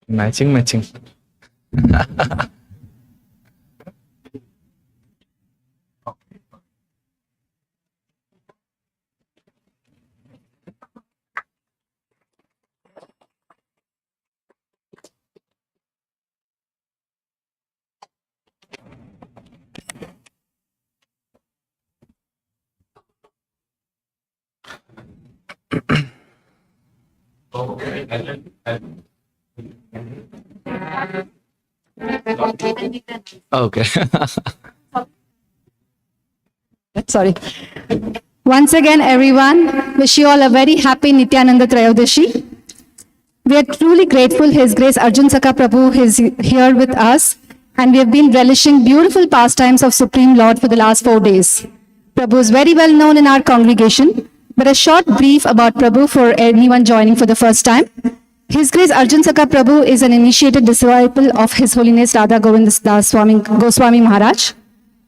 Matching. Okay. Sorry. Once again, everyone, wish you all a very happy Nityananda Trayodasi. We are truly grateful His Grace Arjun Sakha Prabhu is here with us, and we have been relishing beautiful pastimes of Supreme Lord for the last 4 days. Prabhu is very well known in our congregation, but a short brief about Prabhu for anyone joining for the first time. His Grace Arjun Sakha Prabhu is an initiated disciple of His Holiness Radha Govind Das Goswami Maharaj.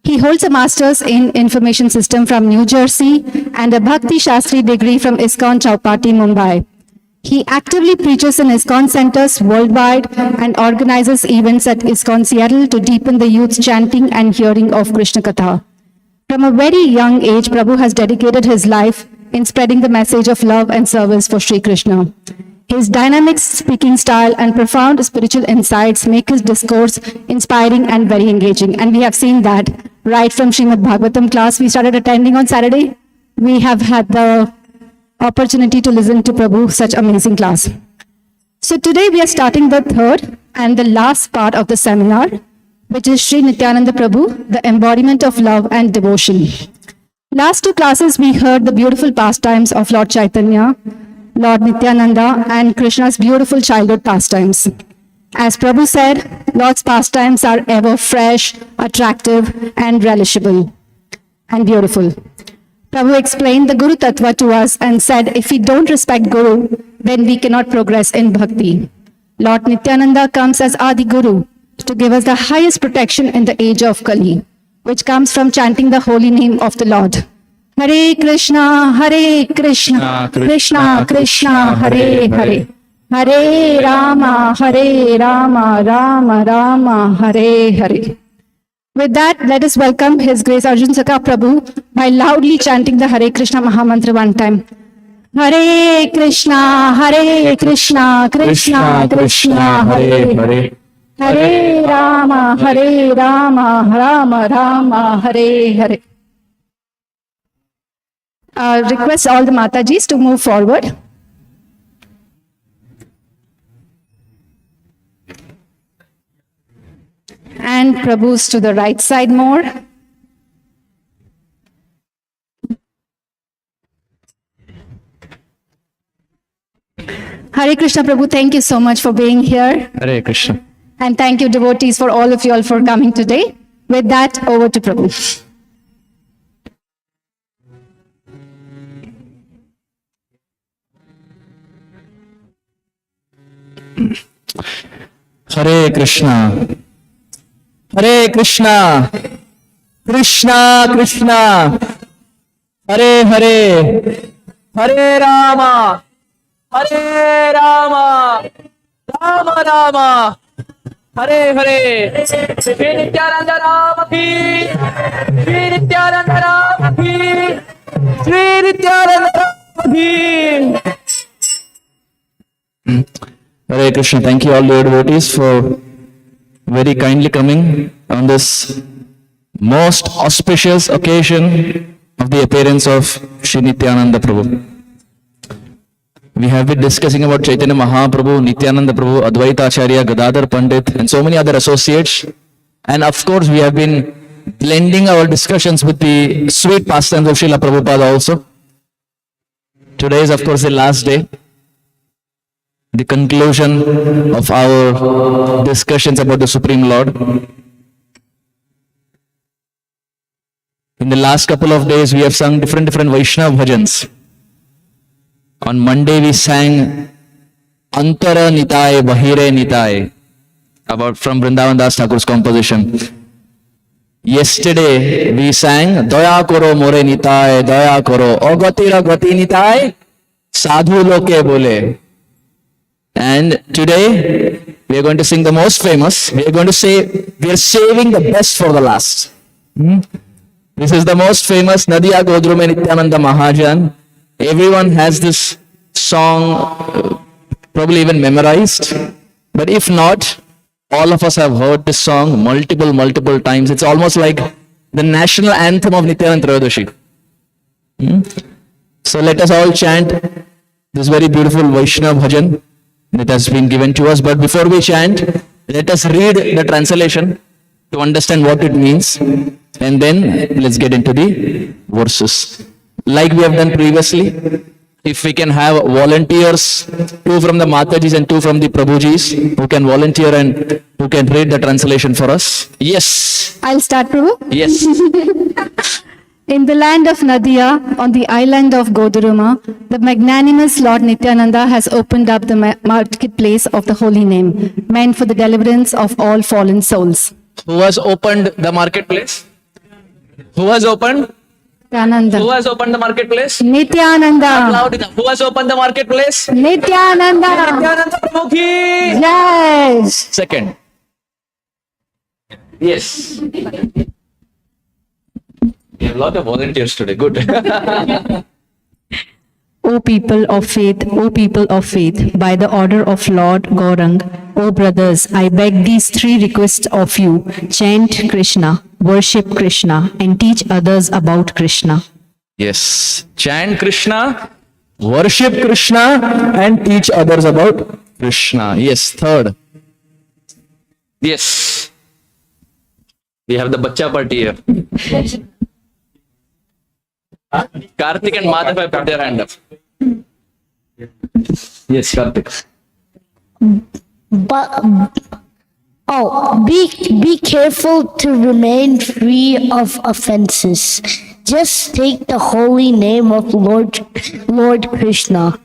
He holds a master's in information system from New Jersey and a Bhakti Shastri degree from ISKCON Chowpatty, Mumbai. He actively preaches in ISKCON centers worldwide and organizes events at ISKCON Seattle to deepen the youth's chanting and hearing of Krishna Katha. From a very young age, Prabhu has dedicated his life in spreading the message of love and service for Sri Krishna. His dynamic speaking style and profound spiritual insights make his discourse inspiring and very engaging. And we have seen that right from Srimad Bhagavatam class we started attending on Saturday. We have had the opportunity to listen to Prabhu, such amazing class. So today we are starting the third and the last part of the seminar, which is Sri Nityananda Prabhu, the embodiment of love and devotion. Last 2 classes we heard the beautiful pastimes of Lord Chaitanya, Lord Nityananda, and Krishna's beautiful childhood pastimes. As Prabhu said, Lord's pastimes are ever fresh, attractive, and relishable, and beautiful. Prabhu explained the Guru Tattva to us and said, if we don't respect Guru, then we cannot progress in bhakti. Lord Nityananda comes as Adi Guru to give us the highest protection in the age of Kali, which comes from chanting the holy name of the Lord. Hare Krishna, Krishna Krishna, Hare Hare. Hare Rama, Rama Rama, Hare Hare. With that, let us welcome His Grace Arjun Sakha Prabhu by loudly chanting the Hare Krishna Mahamantra one time. Hare Krishna, Krishna Krishna, Hare Hare. Hare Rama, Rama Rama, Hare Hare. Request all the Matajis to move forward. And Prabhu's to the right side more. Hare Krishna Prabhu, thank you so much for being here. Hare Krishna. And thank you devotees for all of you all for coming today. With that, over to Prabhu. Hare Krishna. Hare Krishna. Krishna Krishna. Hare Hare. Hare Rama. Hare Rama. Rama Rama. Hare Hare. Shri Nityananda Rama ki. Shri Nityananda Rama ki. Shri Nityananda Rama ki. Hare Krishna. Thank you all the devotees for very kindly coming on this most auspicious occasion of the appearance of Sri Nityananda Prabhu. We have been discussing about Chaitanya Mahaprabhu, Nityananda Prabhu, Advaita Acharya, Gadadhar Pandit, and so many other associates. And of course, we have been blending our discussions with the sweet pastimes of Srila Prabhupada also. Today is, of course, the last day, the conclusion of our discussions about the Supreme Lord. In the last couple of days, we have sung different Vaishnava bhajans. On Monday, we sang Antara Nitai, Bahire Nitai, about from Vrindavan Das Thakur's composition. Yesterday, we sang Daya Koro More Nitai, Daya Koro, O Gatira Gati Nitai, Sadhu Loke Bole. And today, we are going to sing the most famous. We are going to say, we are saving the best for the last. This is the most famous Nadiya Godrume Nityananda Mahajan. Everyone has this song probably even memorized. But if not, all of us have heard this song multiple times. It's almost like the national anthem of Nityananda Trayodasi. So let us all chant this very beautiful Vaishnava bhajan that has been given to us. But before we chant, let us read the translation to understand what it means. And then let's get into the verses. Like we have done previously, if we can have volunteers, 2 from the Matajis and 2 from the Prabhujis, who can volunteer and who can read the translation for us. Yes. I'll start, Prabhu. Yes. In the land of Nadia, on the island of Goduruma, the magnanimous Lord Nityananda has opened up the marketplace of the holy name, meant for the deliverance of all fallen souls. Who has opened the marketplace? Who has opened? Nityananda. Who has opened the marketplace? Nityananda. Loud enough. Who has opened the marketplace? Nityananda. Nityananda Prabhu ki. Yes. Second. Yes. We have a lot of volunteers today. Good. O people of faith, by the order of Lord Gaurang, O brothers, I beg these 3 requests of you. Chant Krishna, worship Krishna, and teach others about Krishna. Yes. Chant Krishna, worship Krishna, and teach others about Krishna. Yes. Third. Yes. We have the Bacha party here. Karthik and Madhav have put their hand up. Yes, Karthik. Be careful to remain free of offenses. Just take the holy name of Lord Krishna.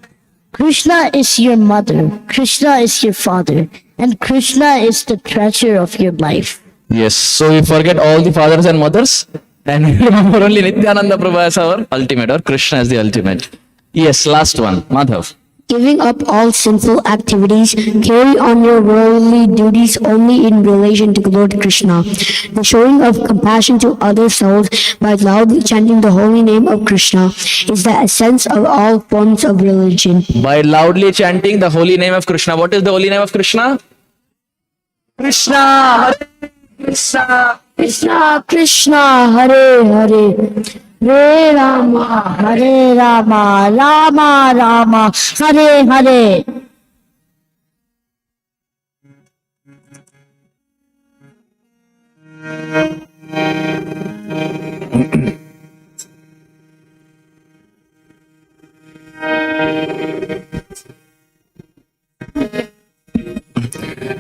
Krishna is your mother, Krishna is your father, and Krishna is the treasure of your life. Yes, so we forget all the fathers and mothers and we remember only Nityananda Prabhu as our ultimate, or Krishna as the ultimate. Yes, last one, Madhav. Giving up all sinful activities, carry on your worldly duties only in relation to Lord Krishna. The showing of compassion to other souls by loudly chanting the holy name of Krishna is the essence of all forms of religion. By loudly chanting the holy name of Krishna. What is the holy name of Krishna? Krishna! Hare Krishna! Krishna, Krishna, Hare Hare. Hare Rama, Rama Rama, Hare Hare.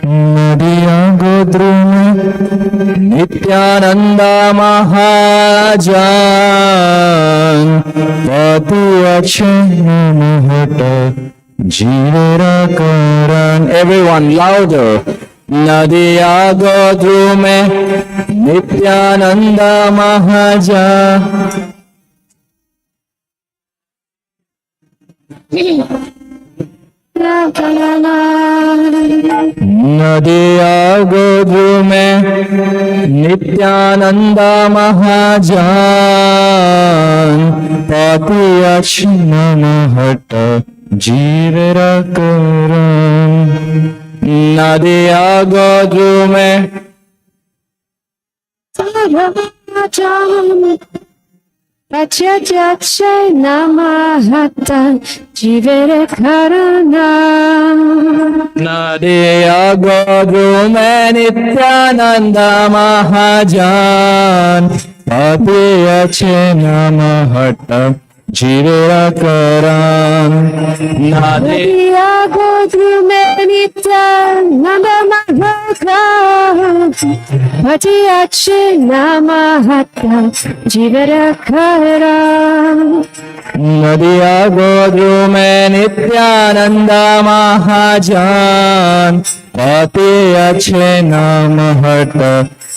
नदिया गोद्रुम नित्यानंदा महाजान पति अक्षण हट जीवरा करण. Everyone louder. नदिया गोद्रुम नित्यानंदा महाजान. नदिया गोद्रुम नित्यानंदा महाजान पति अक्षण हट जीवर करण. नदिया गोद्रुम Jivere Karana. Nadiya Godrume Nityananda Mahajan Pati Achena Mahata Jivera Karan. Nadiya Godrume Nityananda Mahajan Pati Achena Mahata Jivera Karan. नदिया गोद्रुम नित्यानंदा महाजान पति अच्छे नाम हट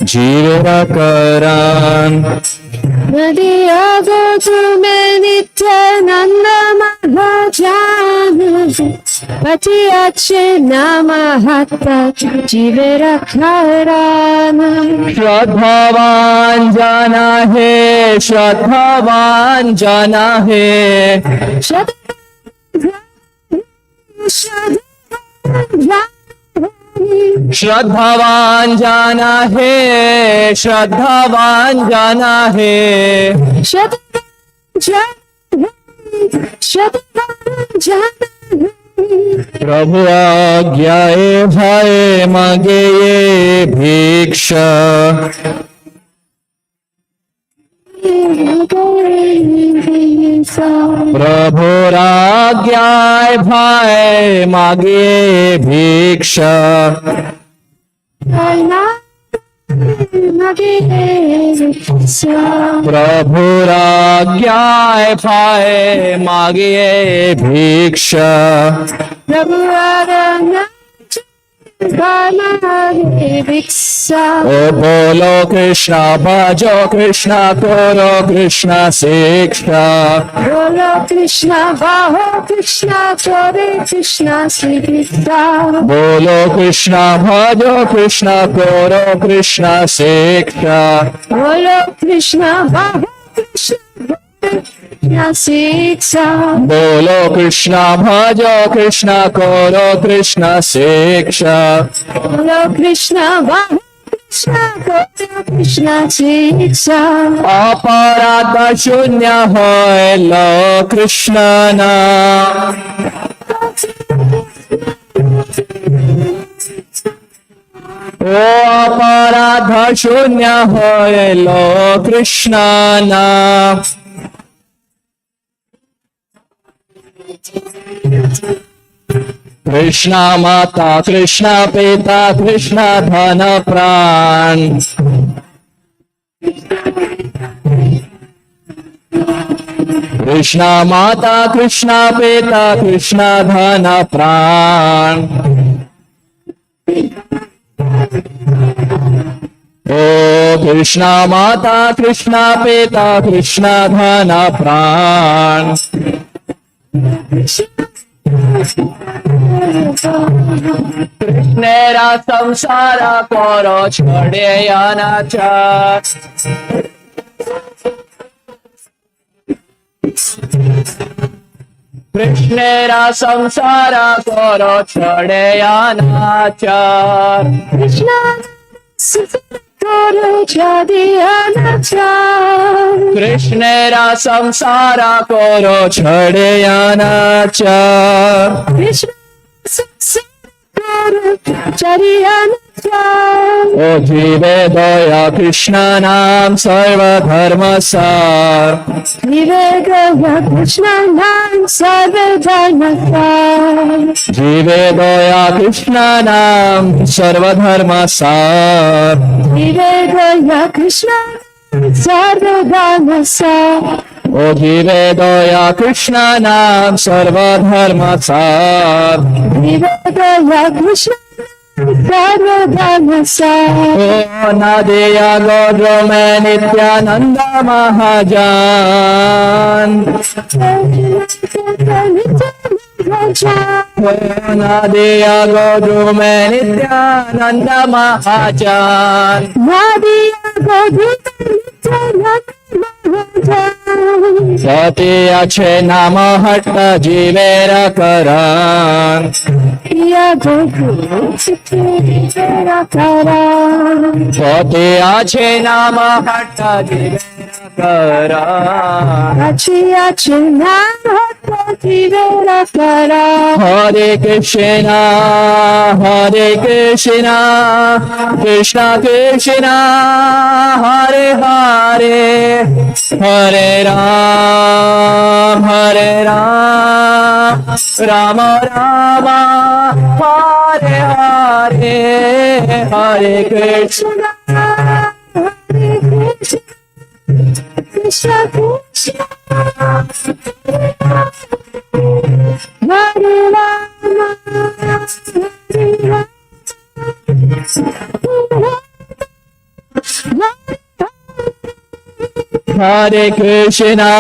जीवरा करान. नदिया गोद्रुम नित्यानंदा महाजान पति अच्छे नाम हत्ता जीवे रखराना श्रद्धावान जाना है, श्रद्धावान जाना है, श्रद्धावान जाना है, श्रद्धावान जाना है, प्रभु आज्ञाए भाई मांगे ये भिक्षा, प्रभु आज्ञाए भाई मांगे भिक्षा, प्रभु आज्ञाए भाई मांगे भिक्षा, प्रभु ओ बोलो कृष्णा भजो कृष्णा करो कृष्णा शिक्षा, बोलो कृष्णा बाहो कृष्णा चोरे कृष्णा शिक्षा, बोलो कृष्णा भजो कृष्णा करो कृष्णा शिक्षा, बोलो कृष्णा बाहो कृष्णा शिक्षा, बोलो कृष्णा भजो कृष्णा करो कृष्णा शिक्षा, बोलो कृष्णा बाहो कृष्णा करो कृष्णा शिक्षा, अपराध शून्य होय लो कृष्ण नाम, ओ अपराध शून्य होय लो कृष्ण नाम, कृष्णा माता कृष्णा पिता कृष्णा धन प्राण, कृष्णा माता कृष्णा पिता कृष्णा धन प्राण, ओ कृष्णा माता कृष्णा पिता कृष्णा धन प्राण, कृष्णेरा संसार करो छोड़े अनाचार, कृष्णेरा संसार करो छोड़े अनाचार, कृष्णा करो छोड़े अनाचार, कृष्णेरा संसार करो छोड़े अनाचार, कृष्ण करो छोड़े अनाचार, ओ जीवे दया कृष्ण नाम सर्वधर्म सार, विवेक कृष्ण नाम सर्वधर्म सार, जीवे दया कृष्ण नाम सर्वधर्म सार, विवेक कृष्ण सर्वधर्म सार, ओ जीवे दया कृष्ण नाम सर्वधर्म सार, विवेक कृष्ण सर्वधर्म सार, ओ नदिया गोद्रो में नित्यानंद महाजान, ओ नदिया गोद्रो में नित्यानंद महाजान, सती अच्छे नाम हट जीवेर करान, सती अच्छे नाम हट जीवेर करान, हरे कृष्णा कृष्ण कृष्ण हरे हरे, हरे राम राम राम हरे हरे, हरे Krishna Krishna Krishna Hare Rama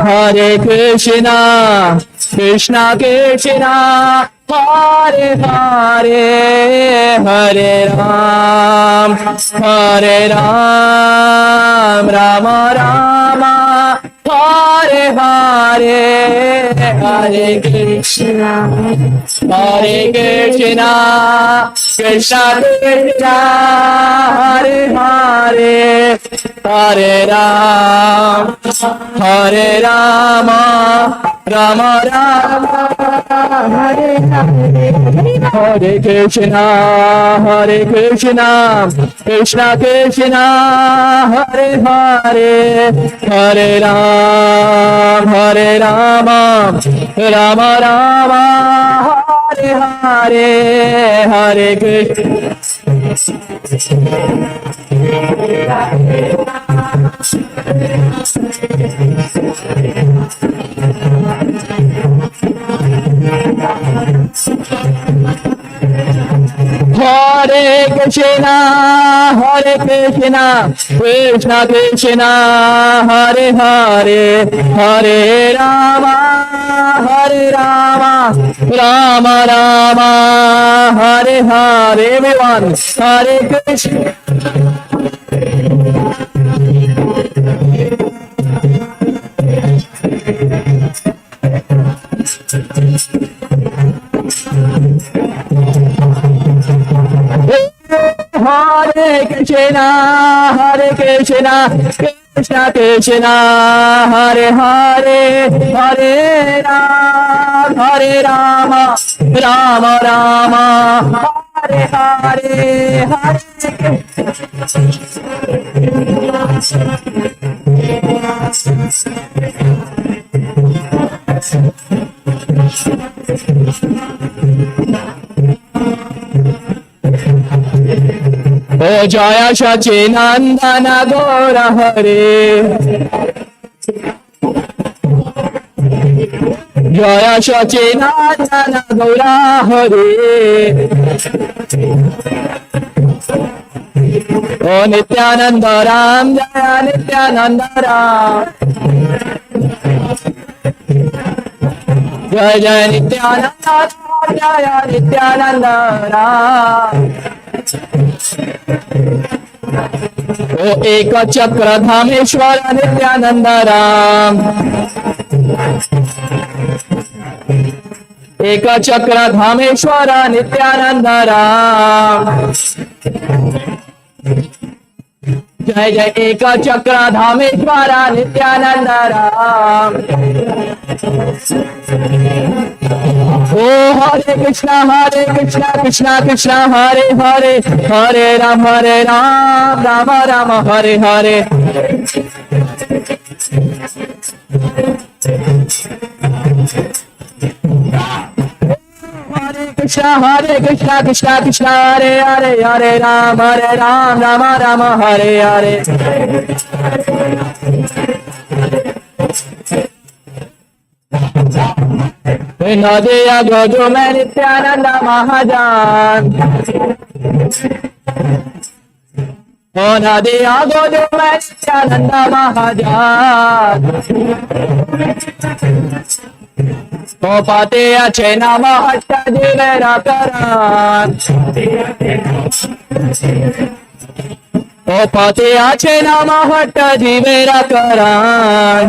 Hare Krishna Krishna Krishna Hare Hare Hare Ram Rama Rama Hare Hare Hare Krishna Krishna Krishna Hare Hare Hare Ram Rama Rama Rama Hare Hare Hare Krishna Krishna Krishna Hare Hare Hare Ram Rama Rama Hare Hare Hare Krishna Krishna Krishna Hare Hare Hare Rama Rama Rama Hare Hare. Everyone, Hare Krishna. Hare Krishna Krishna Krishna Hare Hare Hare Rama Rama Rama Hare Hare Hare O Jaya Sachinandana Gaura Hare Jaya Sachinandana Gaura Hare O Nityananda Ram Jaya Nityananda Ram Jaya Jaya Nityananda Ram Jaya Nityananda Ram O Eka Chakra Dhameshwara Nityananda Ram Eka Chakra Dhameshwara Nityananda Ram Jai Jai Eka Chakra Dhameshwara Nityananda Ram Oh Hare Krishna Krishna Krishna Hare Hare Hare Rama Rama Rama Hare Hare Hare Krishna Krishna Hare Hare Hare Rama Rama Rama Hare Hare Nadiya Godu mein Nityananda Mahajan O Nadiya Godu mein Nityananda Mahajan O Pate Ache Nama Hatta Divera Karan O Pate Ache Nama Hatta Divera Karan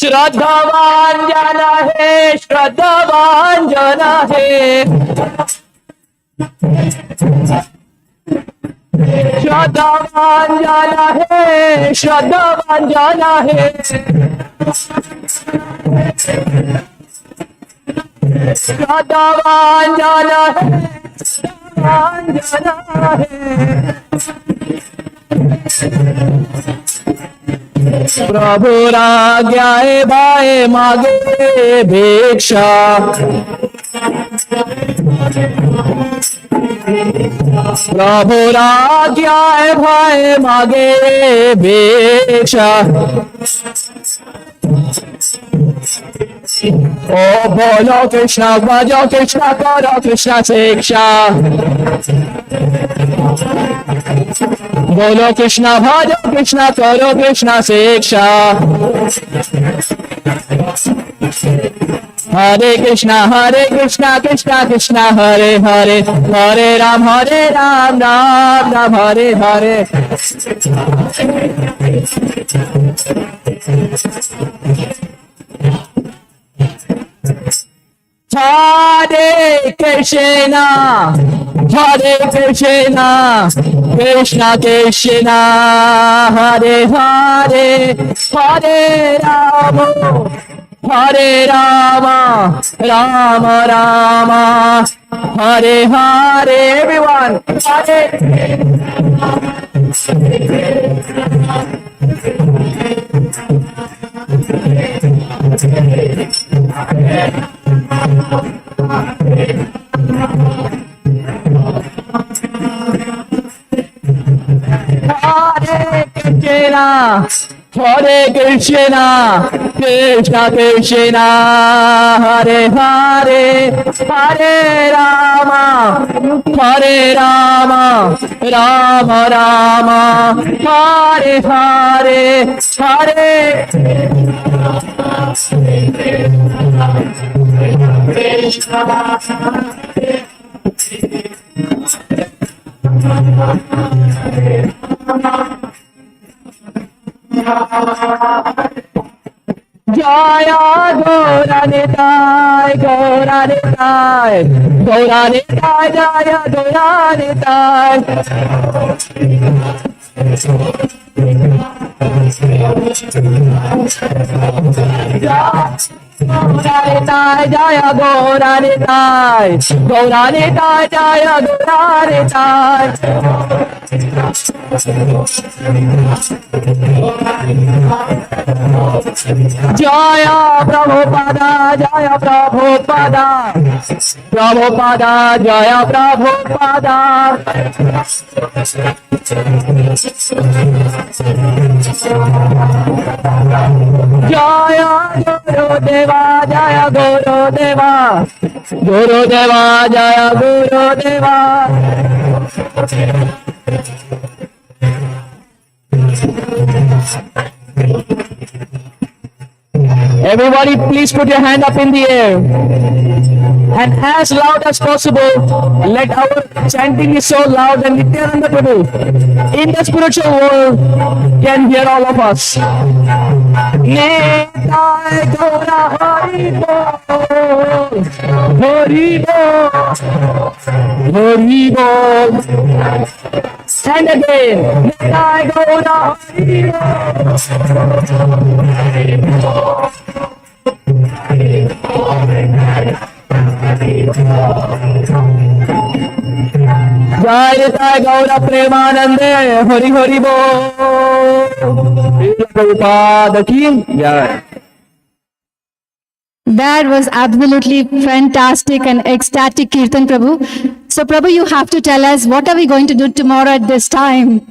श्रद्धावान जना है श्रद्धावान जना है श्रद्धावान जना है श्रद्धावान जना है श्रद्धावान जना है श्रद्धावान जना है प्रभु राज्ञाए भाए मागे भिक्षा प्रभु राज्ञाए भाए मागे भिक्षा Oh, bolo Krishna, bhajo Krishna, karo Krishna Shiksha. Bolo Krishna, bhajo Krishna, karo Krishna Shiksha. Hare Krishna, Krishna Krishna, Hare Hare, Hare Ram, Ram Ram, Hare Hare. Hare Krishna, Krishna Krishna, Hare Hare, Hare Rama, Hare Rama, Rama Rama, Hare Hare. Everyone, Hare. Hare Krishna, Krishna Krishna, Hare Hare, Hare Rama, Rama Rama, Hare Hare, Hare. Jaya Gauranitai, Gauranitai, Gauranitai, Jaya Gauranitai. Gauranitai, Jaya Gauranitai, Gauranitai, Jaya Gauranitai. Jaya Prabhupada, Jaya Prabhupada, Prabhupada, Jaya Prabhupada. Jaya Gurudeva, Jaya Gurudeva, Gurudeva, Jaya Gurudeva. Everybody, please put your hand up in the air. And as loud as possible, let our chanting is so loud that Nityananda Prabhu in the spiritual world can hear all of us. Nitai Gaura Hari Bol, Hari Bol, Hari Bol. And again, Nitai Gaura Hari Bol. Jai Nitai Gaura Premanande, Hari Hari Bol. Prabhupada ki jai. That was absolutely fantastic and ecstatic, Kirtan Prabhu. So, Prabhu, you have to tell us, what are we going to do tomorrow at this time?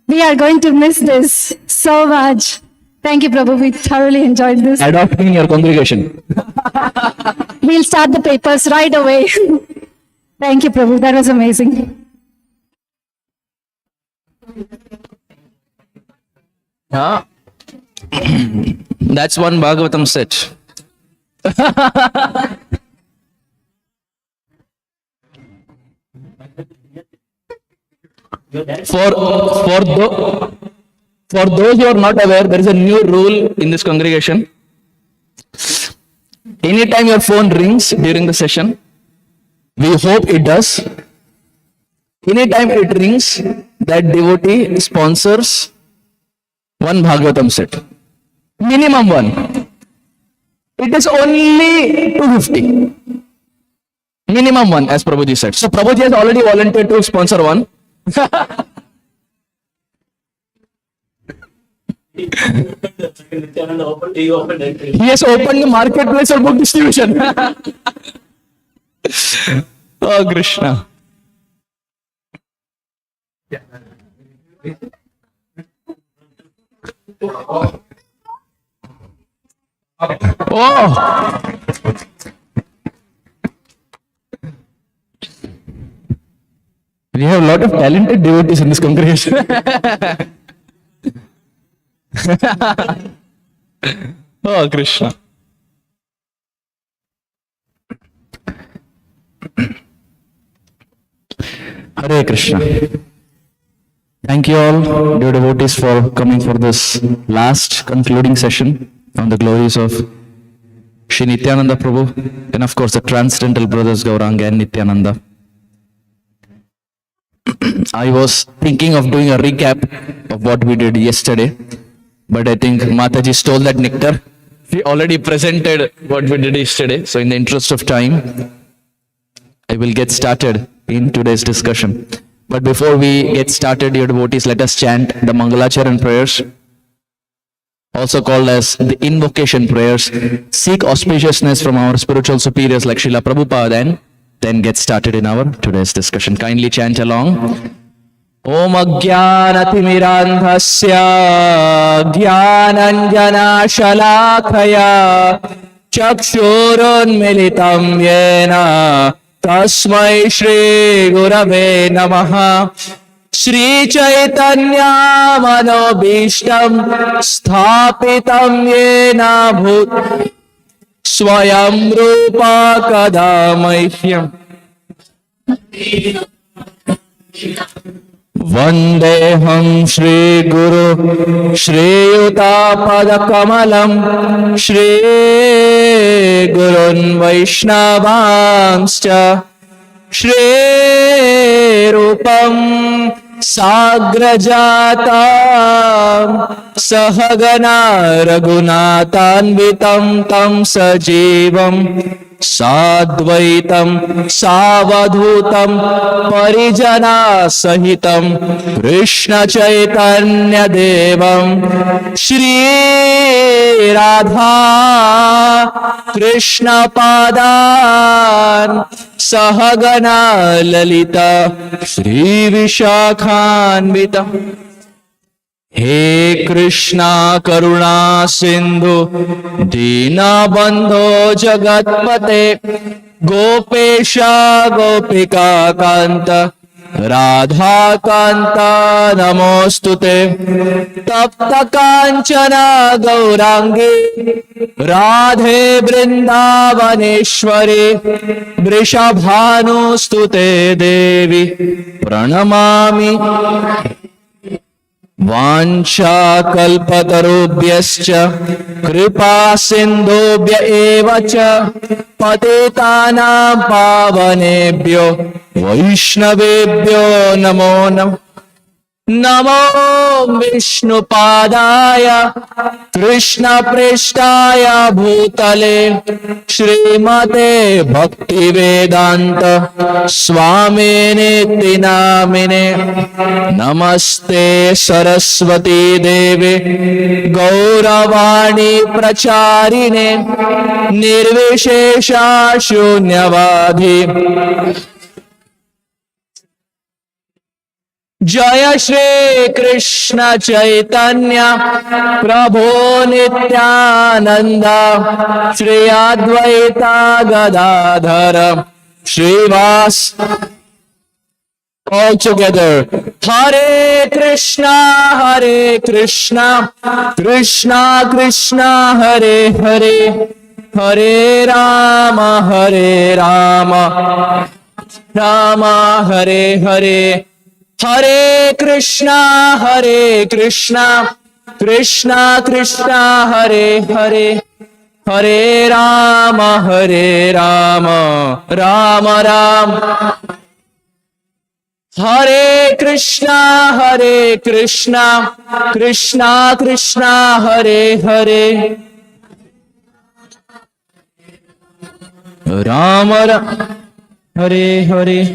We are going to miss this so much. Thank you, Prabhu. We thoroughly enjoyed this. Adopt me in your congregation. We'll start the papers right away. Thank you, Prabhu. That was amazing. Yeah. That's one Bhagavatam set. For those who are not aware, there is a new rule in this congregation. Anytime your phone rings during the session, we hope it does. Anytime it rings, that devotee sponsors one Bhagavatam set. Minimum one. It is only 250. Minimum one, as Prabhuji said. So Prabhuji has already volunteered to sponsor one. He has opened the marketplace for book distribution. Oh, Krishna. Oh. have a lot of talented devotees in this congregation. Oh, Krishna. Hare Krishna. Thank you all, dear devotees, for coming for this last concluding session on the glories of Shri Nityananda Prabhu and of course the Transcendental Brothers Gauranga and Nityananda. I was thinking of doing a recap of what we did yesterday, but I think Mataji stole that nectar. We already presented what we did yesterday, so in the interest of time, I will get started in today's discussion. But before we get started, dear devotees, let us chant the Mangalacharan prayers, also called as the invocation prayers. Seek auspiciousness from our spiritual superiors like Srila Prabhupada and then get started in our today's discussion. Kindly chant along. Om Ajnanatimirandhasya Jnananjana Shalakaya Chakshurunmilitam Yena Tasmai Shri Gurave Namaha. Shri Chaitanya Manobishtam Sthapitam Yena Bhut Swayam Rupa Kadamahyam Vandeham Shri Guru Shri Yuta Padakamalam Shri Gurun Vaishnavanscha Shri Rupam Sagrajatam Sahagana Raghunathanvitam Tam Sajivam Sadvaitam Savadhutam Parijana Sahitam Krishna Chaitanya Devam Shri Radha Krishna Padan Sahagana Lalita Shri Vishakhanvita. He Krishna Karuna Sindhu Dina Bandho Jagatpate Gopesha Gopika Kanta Radha Kanta Namostute Tapta Kanchana Gaurangi Radhe Vrindavaneshwari Vrishabhanu Stute Devi Pranamami. Vancha kalpatarubhyascha kripa sindhubhya evacha patitanam pavanebhyo vaishnavebhyo namo namo. Namo Vishnu Padaya Krishna Prishtaya Bhutale Srimate Bhakti Vedanta Swami Niti Namine Namaste Saraswati Devi Gauravani Pracharine Nirvishesha Shunyavadhi. Jaya Shri Krishna Chaitanya Prabhu Nityananda Shri Advaita Gadadhara Srivas. All together. Hare Krishna, Krishna Krishna, Hare Hare, Hare Rama, Rama Hare Hare. Hare Krishna, Krishna Krishna, Hare Hare, Hare Rama, Rama Rama. Hare Krishna, Krishna Krishna, Hare Hare, Rama Rama. Hare Hare.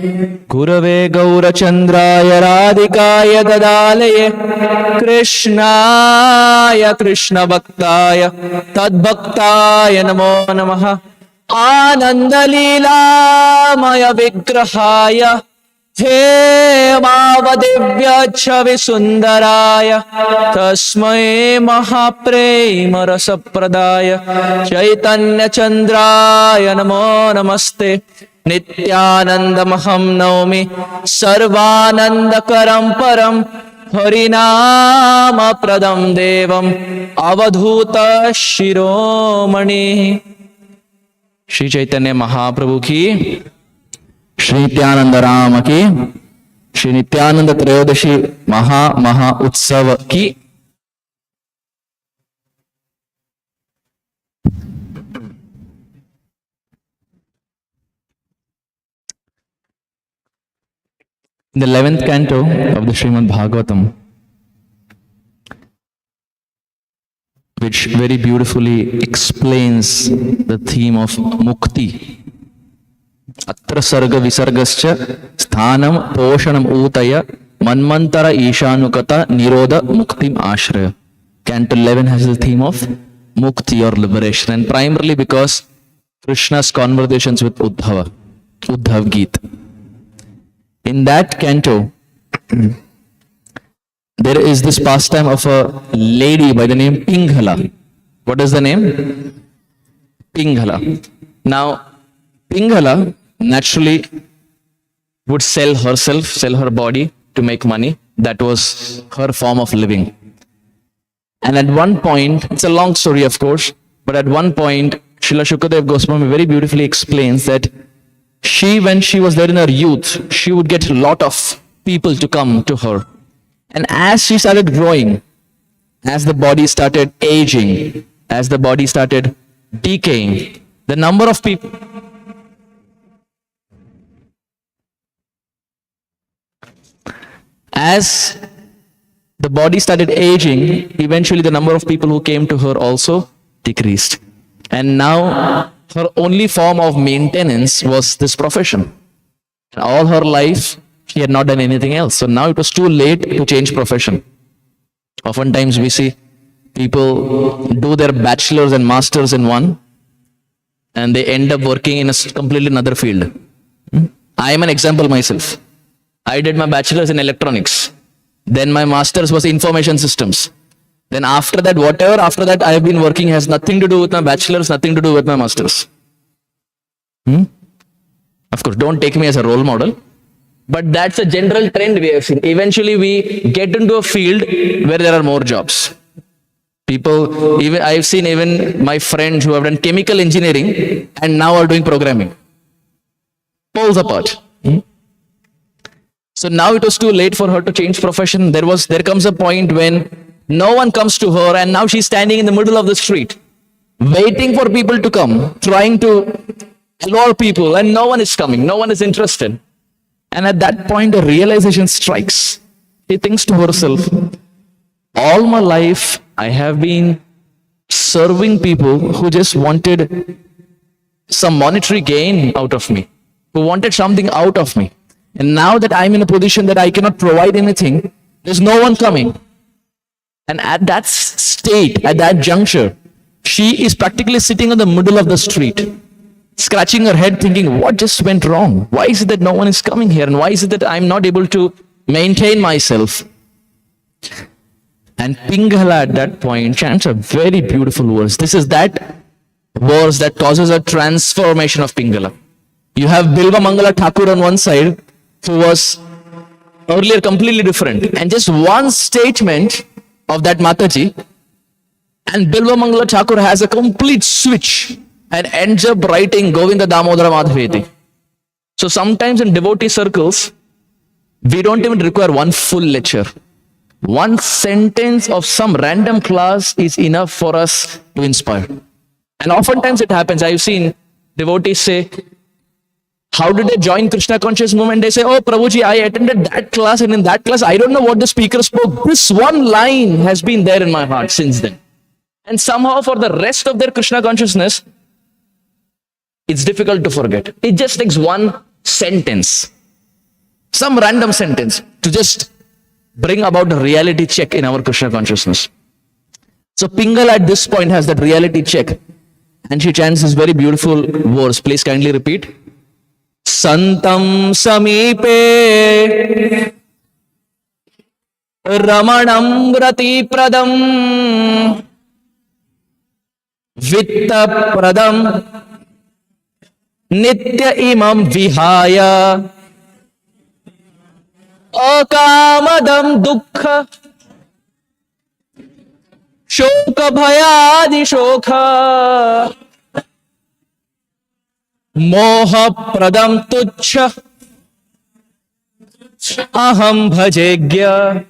Gurave Gaurachandraya Radhikaya Dadalaye Krishnaya Krishna Bhaktaya Tadbhaktaya Namo Namaha. Ananda Leela Maya Vigrahaya He Mavadivya Chavi Sundaraya Tasmai Mahaprema Rasapradaya Chaitanya Chandraya Namo Namaste. Nityanandamaham Naumi Sarvanandakaram Param Harinama Pradam Devam Avadhuta Shiromani. Shri Chaitanya Mahaprabhu ki, Shri Nityananda Rama ki, Shri Nityananda Trayodasi Maha Utsava ki. In the 11th canto of the Srimad Bhagavatam, which very beautifully explains the theme of mukti. Atra sarga visargascha sthanam poshanam utaya manmantara ishanukata nirodha muktim ashraya. Canto 11 has the theme of mukti or liberation, and primarily because Krishna's conversations with Uddhava, Uddhav Geet. In that canto, there is this pastime of a lady by the name Pinghala. What is the name? Pinghala. Now, Pinghala naturally would sell herself, sell her body to make money. That was her form of living. And at one point, it's a long story of course, but at one point, Srila Shukadev Goswami very beautifully explains that when she was there in her youth, she would get a lot of people to come to her. And as she started growing, as the body started aging, as the body started decaying, the number of people as the body started aging, eventually the number of people who came to her also decreased. And now her only form of maintenance was this profession. All her life, she had not done anything else. So now it was too late to change profession. Oftentimes we see people do their bachelor's and master's in one, and they end up working in a completely another field. I am an example myself. I did my bachelor's in electronics. Then my master's was information systems. Then after that, whatever after that I have been working has nothing to do with my bachelor's, nothing to do with my master's. Of course, don't take me as a role model, but that's a general trend we have seen. Eventually, we get into a field where there are more jobs. People, even I've seen even my friends who have done chemical engineering and now are doing programming. Poles apart. So now it was too late for her to change profession. There comes a point when no one comes to her, and now she's standing in the middle of the street, waiting for people to come, trying to allure people, and no one is coming, no one is interested. And at that point, a realization strikes. She thinks to herself, all my life, I have been serving people who just wanted some monetary gain out of me, who wanted something out of me. And now that I'm in a position that I cannot provide anything, there's no one coming. And at that state, at that juncture, she is practically sitting in the middle of the street, scratching her head thinking, what just went wrong? Why is it that no one is coming here? And why is it that I'm not able to maintain myself? And Pinghala at that point chants a very beautiful verse. This is that verse that causes a transformation of Pinghala. You have Bilva Mangala Thakur on one side, who was earlier completely different. And just one statement of that Mataji, and Bilva Mangala Thakur has a complete switch and ends up writing Govinda Damodara Madhaveti. So sometimes in devotee circles, we don't even require one full lecture. One sentence of some random class is enough for us to inspire. And oftentimes it happens. I've seen devotees say, how did they join Krishna conscious movement? They say, oh Prabhuji, I attended that class, and in that class, I don't know what the speaker spoke. This one line has been there in my heart since then. And somehow for the rest of their Krishna consciousness, it's difficult to forget. It just takes one sentence, some random sentence, to just bring about a reality check in our Krishna consciousness. So Pingala at this point has that reality check, and she chants this very beautiful verse. Please kindly repeat. Santam Samipe Ramanam Vrati Pradam Vitta Pradam nitya imam vihaya akamadam dukkha shoka bhayadi shokha moha pradam tuchha aham bhajegya.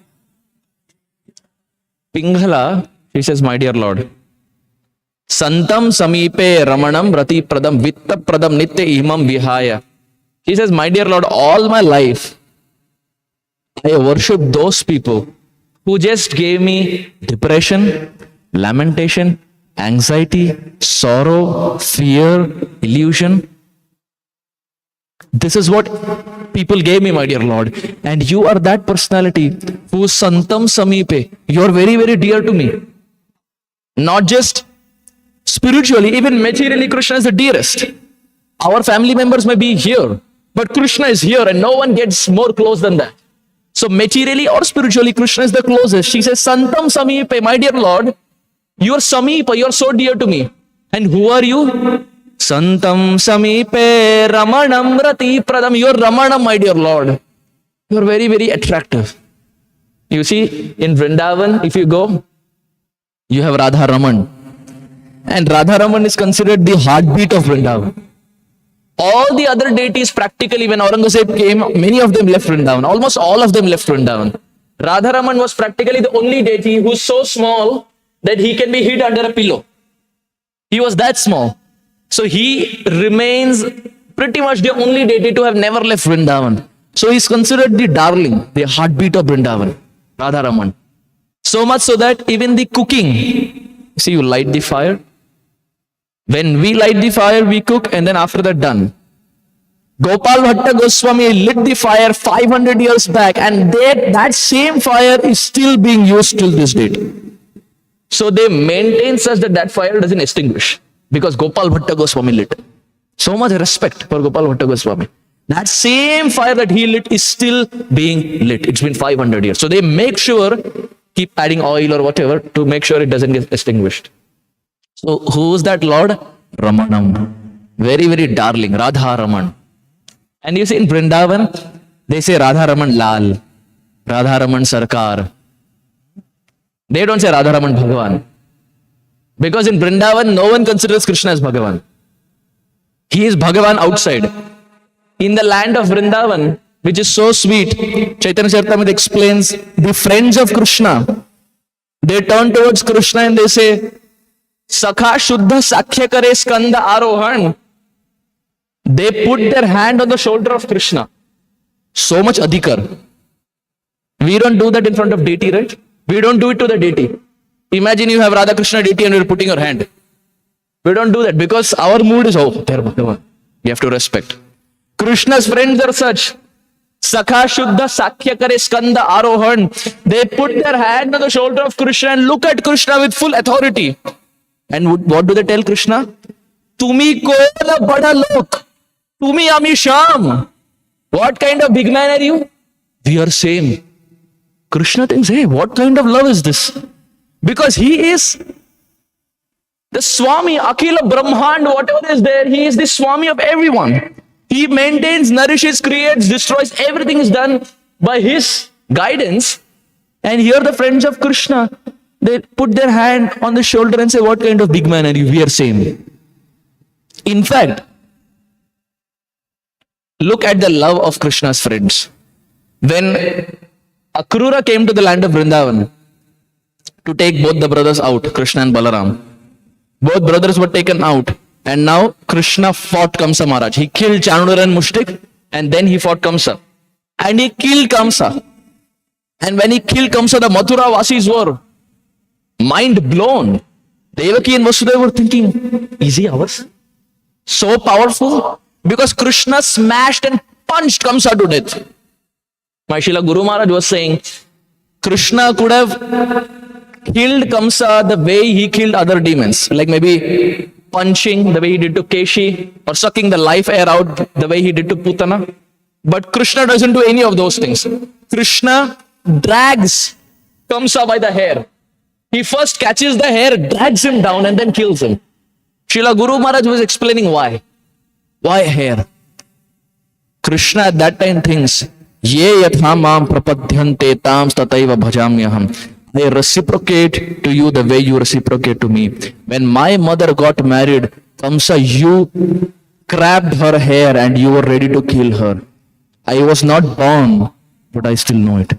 Pinghala, she says, my dear Lord, santam samipe ramanam rati pradam vitta pradam nitya imam vihaya. She says, my dear Lord, all my life I worship those people who just gave me depression, lamentation, anxiety, sorrow, fear, illusion. This is what people gave me, my dear Lord. And you are that personality who santam samipe. You are very, very dear to me. Not just spiritually, even materially, Krishna is the dearest. Our family members may be here, but Krishna is here and no one gets more close than that. So materially or spiritually, Krishna is the closest. She says, santam samipe, my dear Lord, you are samipa, you are so dear to me. And who are you? Santam samipe ramanam rati pradam. You are Ramanam, my dear Lord. You are very, very attractive. You see, in Vrindavan, if you go, you have Radha Raman. And Radha Raman is considered the heartbeat of Vrindavan. All the other deities, practically, when Aurangzeb came, many of them left Vrindavan. Almost all of them left Vrindavan. Radha Raman was practically the only deity who is so small that he can be hid under a pillow. He was that small. So he remains pretty much the only deity to have never left Vrindavan. So he is considered the darling, the heartbeat of Vrindavan, Radha Raman. So much so that even the cooking, see, you light the fire. When we light the fire, we cook, and then after that, done. Gopal Bhatta Goswami lit the fire 500 years back, and that same fire is still being used till this date. So they maintain such that fire doesn't extinguish, because Gopal Bhatta Goswami lit. So much respect for Gopal Bhatta Goswami. That same fire that he lit is still being lit. It's been 500 years. So they make sure, keep adding oil or whatever to make sure it doesn't get extinguished. So who's that Lord? Ramanam. Very, very darling. Radha Raman. And you see in Vrindavan, they say Radha Raman Lal. Radha Raman Sarkar. They don't say Radha Raman Bhagavan. Because in Vrindavan, no one considers Krishna as Bhagavan. He is Bhagavan outside. In the land of Vrindavan, which is so sweet, Chaitanya Charitamrita explains the friends of Krishna. They turn towards Krishna and they say, Sakha Shuddha Sakhya Kare Skanda Arohan. They put their hand on the shoulder of Krishna. So much adhikar. We don't do that in front of deity, right? We don't do it to the deity. Imagine you have Radha Krishna deity and you're putting your hand. We don't do that because our mood is, oh, there, Bhagavan. You have to respect. Krishna's friends are such. Sakha Shuddha Sakhya Kare Skanda Arohan. They put their hand on the shoulder of Krishna and look at Krishna with full authority. And what do they tell Krishna? Tumi kola bada lok. Tumi ami sham. What kind of big man are you? We are same. Krishna thinks, hey, what kind of love is this? Because he is the Swami, Akhila Brahmand, whatever is there, he is the Swami of everyone. He maintains, nourishes, creates, destroys. Everything is done by his guidance. And here the friends of Krishna, they put their hand on the shoulder and say, what kind of big man are you? We are same. In fact, look at the love of Krishna's friends. When Akrura came to the land of Vrindavan to take both the brothers out, Krishna and Balaram, both brothers were taken out. And now Krishna fought Kamsa Maharaj. He killed Chanudara and Mushtik, and then he fought Kamsa. And he killed Kamsa. And when he killed Kamsa, the Mathura Vasis were mind blown. Devaki and Vasudeva were thinking, is he ours? So powerful? Because Krishna smashed and punched Kamsa to death. My Srila Guru Maharaj was saying, Krishna could have killed Kamsa the way he killed other demons. Like maybe punching the way he did to Keshi, or sucking the life air out the way he did to Putana. But Krishna doesn't do any of those things. Krishna drags Kamsa by the hair. He first catches the hair, drags him down, and then kills him. Srila Guru Maharaj was explaining why. Why hair? Krishna at that time thinks, Ye yatha mam prapadyante tam tataiva bhajamyaham. I reciprocate to you the way you reciprocate to me. When my mother got married, Kamsa, you grabbed her hair and you were ready to kill her. I was not born, but I still know it.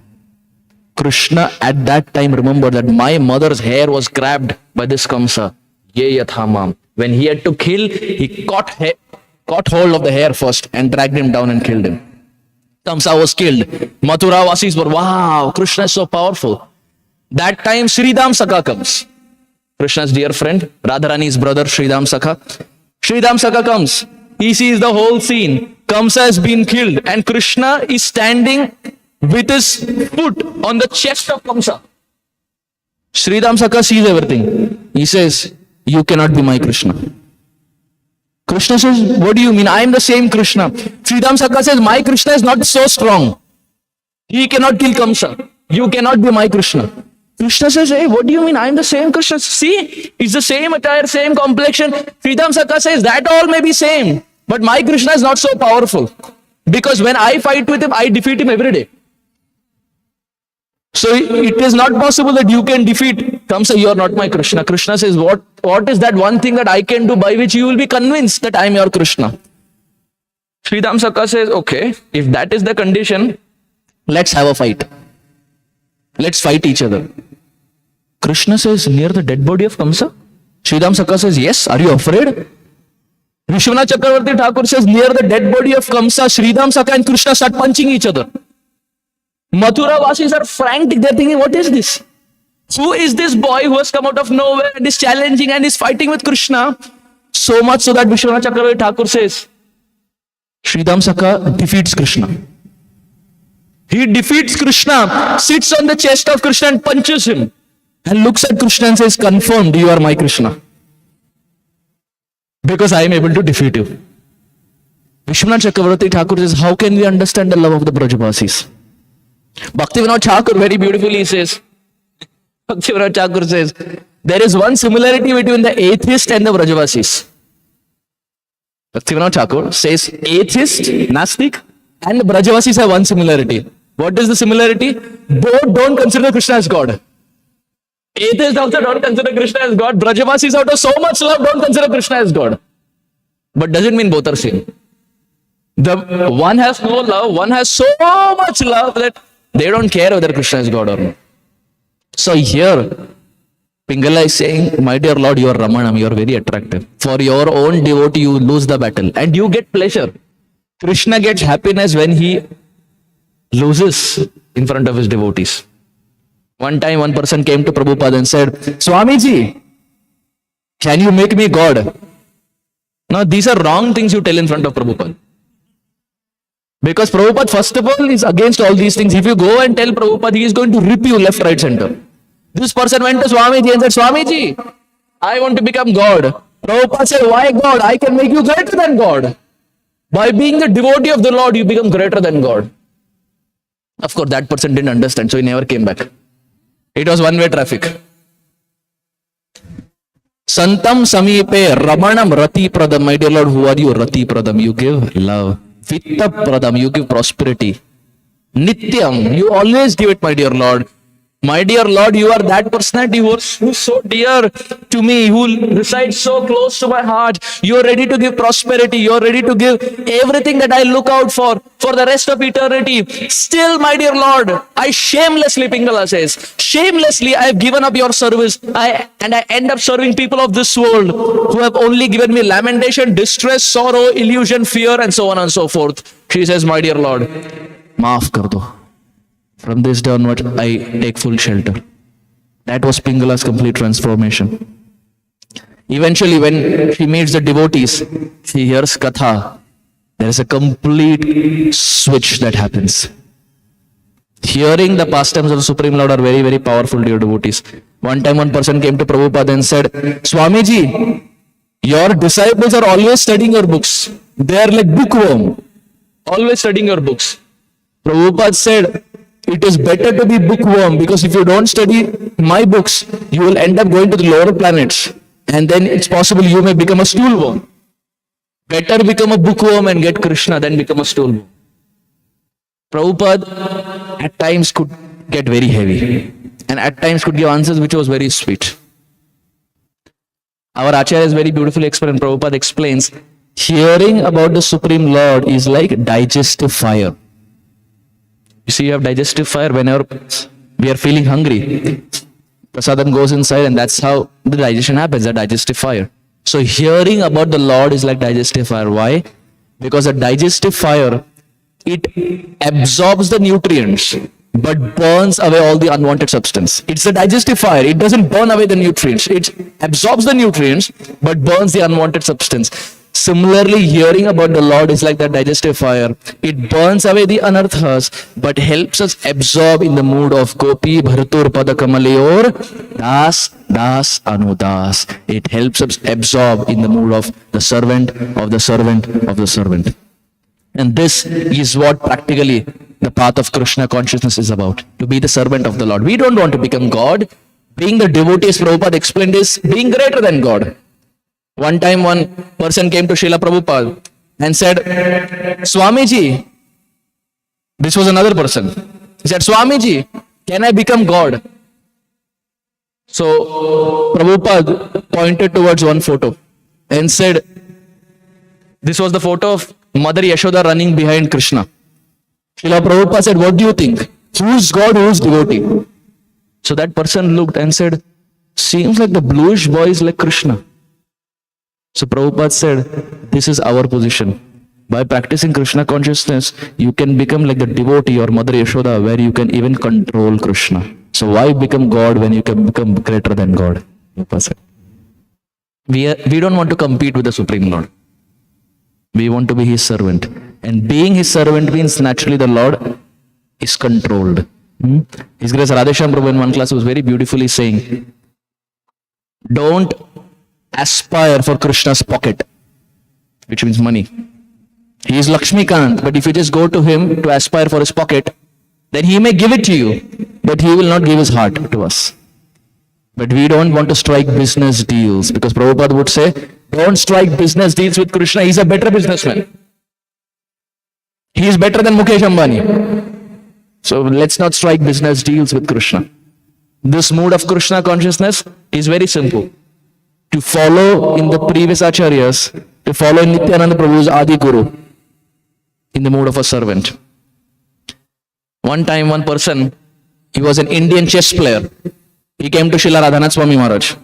Krishna at that time remembered that my mother's hair was grabbed by this Kamsa. Ye yathamam. When he had to kill, he caught hold of the hair first and dragged him down and killed him. Kamsa was killed. Mathura Vasis were, wow, Krishna is so powerful. That time Sridham Sakha comes. Krishna's dear friend, Radharani's brother Sridham Sakha. Sridham Sakha comes. He sees the whole scene. Kamsa has been killed and Krishna is standing with his foot on the chest of Kamsa. Sridham Sakha sees everything. He says, you cannot be my Krishna. Krishna says, what do you mean? I am the same Krishna. Sridham Sakha says, my Krishna is not so strong. He cannot kill Kamsa. You cannot be my Krishna. Krishna says, hey, what do you mean? I am the same Krishna. See, it's the same attire, same complexion. Sridham Sakha says, that all may be same. But my Krishna is not so powerful. Because when I fight with him, I defeat him every day. So it is not possible that you can defeat Kamsa, you are not my Krishna. Krishna says, what is that one thing that I can do by which you will be convinced that I am your Krishna? Sridham Sakha says, okay, if that is the condition, let's have a fight. Let's fight each other. Krishna says, near the dead body of Kamsa? Sridham Sakha says, yes, are you afraid? Vishwanath Chakravarti Thakur says, near the dead body of Kamsa, Sridham Sakha and Krishna start punching each other. Mathura Vasis are frantic. They're thinking, what is this? Who is this boy who has come out of nowhere and is challenging and is fighting with Krishna? So much so that Vishwanath Chakravarti Thakur says, Sridham Sakha defeats Krishna. He defeats Krishna, sits on the chest of Krishna and punches him. And looks at Krishna and says, confirmed, you are my Krishna. Because I am able to defeat you. Vishwanath Chakravarti Thakur says, how can we understand the love of the Brajavasis? Bhaktivinoda Thakur very beautifully says, Bhaktivinoda Thakur says, there is one similarity between the atheist and the Brajavasis. Bhaktivinoda Thakur says, atheist, Nastik, and the Brajavasis have one similarity. What is the similarity? Both don't consider Krishna as God. Atheists also don't consider Krishna as God. Brajavasis out of so much love don't consider Krishna as God. But doesn't mean both are same. The one has no love, one has so much love that they don't care whether Krishna is God or not. So here, Pingala is saying, my dear Lord, you are Ramanam, you are very attractive. For your own devotee, you lose the battle and you get pleasure. Krishna gets happiness when he loses in front of his devotees. One time, one person came to Prabhupada and said, Swamiji, can you make me God? Now, these are wrong things you tell in front of Prabhupada. Because Prabhupada, first of all, is against all these things. If you go and tell Prabhupada, he is going to rip you left, right, center. This person went to Swamiji and said, Swamiji, I want to become God. Prabhupada said, why God? I can make you greater than God. By being the devotee of the Lord, you become greater than God. Of course, that person didn't understand, so he never came back. It was one-way traffic. Santam Samipe Ramanam Rati Pradam. My dear Lord, who are you? Rati Pradam. You give love. Vitta Pradam. You give prosperity. Nityam. You always give it, my dear Lord. My dear Lord, you are that personality who is so dear to me, who resides so close to my heart. You are ready to give prosperity. You are ready to give everything that I look out for the rest of eternity. Still, my dear Lord, I shamelessly, Pingala says, shamelessly I have given up your service. I end up serving people of this world who have only given me lamentation, distress, sorrow, illusion, fear, and so on and so forth. She says, my dear Lord, maaf kar do. From this day onward, I take full shelter. That was Pingala's complete transformation. Eventually, when she meets the devotees, she hears Katha. There is a complete switch that happens. Hearing the pastimes of the Supreme Lord are very, very powerful, dear devotees. One time, one person came to Prabhupada and said, Swamiji, your disciples are always studying your books. They are like bookworm, always studying your books. Prabhupada said, it is better to be bookworm, because if you don't study my books, you will end up going to the lower planets. And then it's possible you may become a stoolworm. Better become a bookworm and get Krishna than become a stool. Prabhupada at times could get very heavy and at times could give answers which was very sweet. Our Acharya is very beautifully explained. Prabhupada explains, hearing about the Supreme Lord is like digestive fire. You see, you have digestive fire whenever we are feeling hungry. Prasadam goes inside and that's how the digestion happens, the digestive fire. So hearing about the Lord is like digestive fire. Why? Because a digestive fire, it absorbs the nutrients but burns away all the unwanted substance. It's a digestive fire. It doesn't burn away the nutrients. It absorbs the nutrients but burns the unwanted substance. Similarly, hearing about the Lord is like that digestive fire. It burns away the anarthas but helps us absorb in the mood of Gopi Bharatur Padakamalayur Das Das Anudas. It helps us absorb in the mood of the servant of the servant of the servant. And this is what practically the path of Krishna consciousness is about. To be the servant of the Lord. We don't want to become God. Being the devotee, as Prabhupada explained, is being greater than God. One time one person came to Srila Prabhupada and said, Swamiji, this was another person. He said, Swamiji, can I become God? So Prabhupada pointed towards one photo and said, this was the photo of Mother Yashoda running behind Krishna. Srila Prabhupada said, what do you think? Who's God, who's devotee? So that person looked and said, seems like the bluish boy is like Krishna. So Prabhupada said, this is our position. By practicing Krishna consciousness, you can become like the devotee or Mother Yashoda, where you can even control Krishna. So why become God when you can become greater than God? Prabhupada said. We don't want to compete with the Supreme Lord. We want to be His servant. And being His servant means naturally the Lord is controlled. His Grace Radheshyam Prabhu in one class was very beautifully saying, don't aspire for Krishna's pocket, which means money. He is Lakshmikant, but if you just go to him to aspire for his pocket, then he may give it to you, but he will not give his heart to us. But we don't want to strike business deals, because Prabhupada would say, don't strike business deals with Krishna. He's a better businessman. He is better than Mukesh Ambani. So let's not strike business deals with Krishna. This mood of Krishna consciousness is very simple. To follow in the previous acharyas, to follow in Nityananda Prabhu's Adi Guru, in the mood of a servant. One time, one person, he was an Indian chess player. He came to Srila Radhanath Swami Maharaj.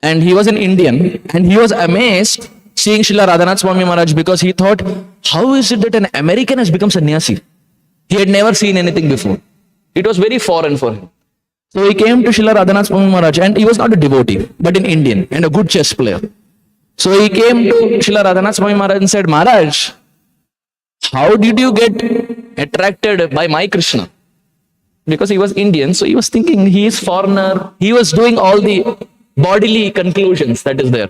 And he was an Indian, and he was amazed seeing Srila Radhanath Swami Maharaj, because he thought, how is it that an American has become sannyasi? He had never seen anything before. It was very foreign for him. So he came to Srila Radhanath Swami Maharaj, and he was not a devotee, but an Indian and a good chess player. So he came to Srila Radhanath Swami Maharaj and said, Maharaj, how did you get attracted by my Krishna? Because he was Indian, so he was thinking he is foreigner. He was doing all the bodily conclusions that is there.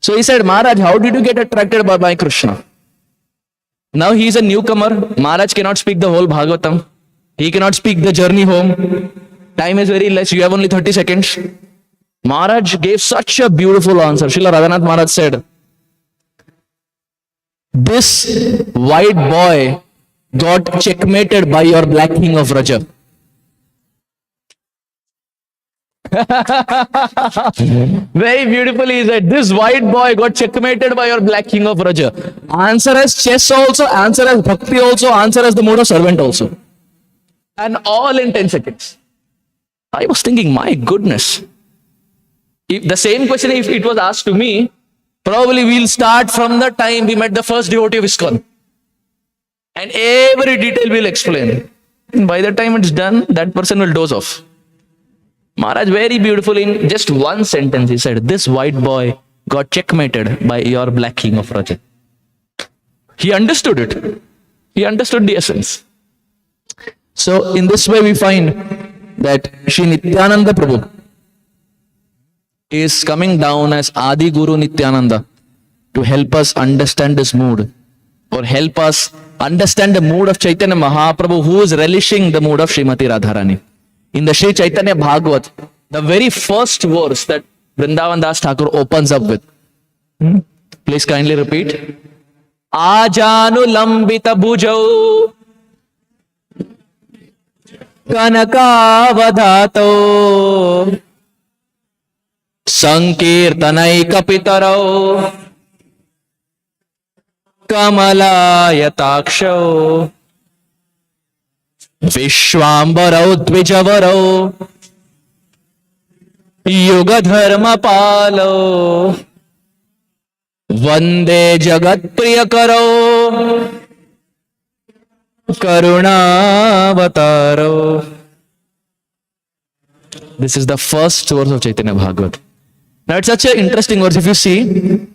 So he said, Maharaj, how did you get attracted by my Krishna? Now he is a newcomer. Maharaj cannot speak the whole Bhagavatam. He cannot speak the journey home. Time is very less. You have only 30 seconds. Maharaj gave such a beautiful answer. Srila Radhanath Maharaj said, this white boy got checkmated by your black king of Raja. Very beautifully he said, this white boy got checkmated by your black king of Raja. Answer as chess also, answer as bhakti also, answer as the mode of servant also. And all in 10 seconds. I was thinking, my goodness. If the same question, if it was asked to me, probably we'll start from the time we met the first devotee of ISKCON. And every detail we'll explain. And by the time it's done, that person will doze off. Maharaj very beautiful in just one sentence, he said, this white boy got checkmated by your black king of Raja. He understood it. He understood the essence. So in this way we find that Shri Nityananda Prabhu is coming down as Adi Guru Nityananda to help us understand this mood, or help us understand the mood of Chaitanya Mahaprabhu, who is relishing the mood of Srimati Radharani. In the Sri Chaitanya Bhagavat, the very first verse that Vrindavan Das Thakur opens up with, Please kindly repeat. Ajanulambita bhujau kanakavadhato sankirtanaikapitaro kamalayataksho Vishwambarau Dvijavarau Yuga Dharma Palo Vande Jagat Priyakaro Karunavataro. This is the first verse of Chaitanya Bhagavat. Now it's such an interesting verse. If you see,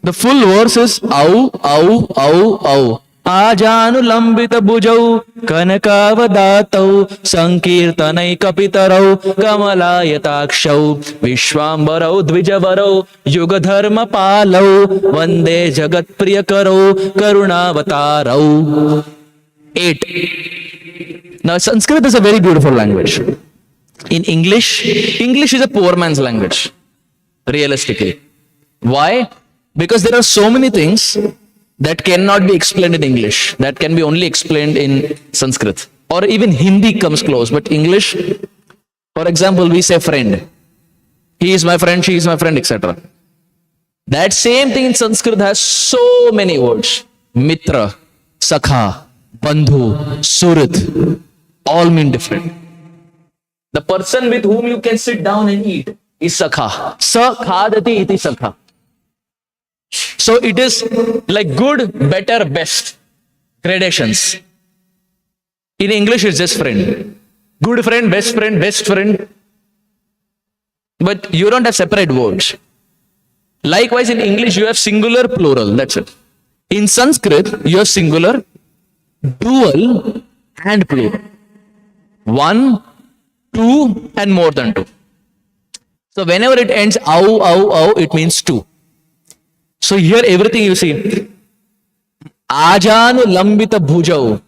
the full verse is Au, Au, Au, Au. Ajanulambita bhujau kanakavadhatau sankirtanai kapitarau kamalayatakshav vishwambarau dvijavarau yugadharma palau vande jagat priyakarau karunavatarau. 8. Now Sanskrit is a very beautiful language. In English is a poor man's language, realistically. Why? Because there are so many things that cannot be explained in English, that can be only explained in Sanskrit. Or even Hindi comes close, but English, for example, we say friend. He is my friend, she is my friend, etc. That same thing in Sanskrit has so many words. Mitra, Sakha, Bandhu, Surit, all mean different. The person with whom you can sit down and eat is Sakha. Sakhadati iti Sakha. So it is like good, better, best gradations. In English, it's just friend. Good friend, best friend, best friend. But you don't have separate words. Likewise, in English, you have singular, plural. That's it. In Sanskrit, you have singular, dual, and plural. 1, 2, and more than 2. So whenever it ends au, au, au, it means 2. So here everything you see. Ajanu lambita bhujau.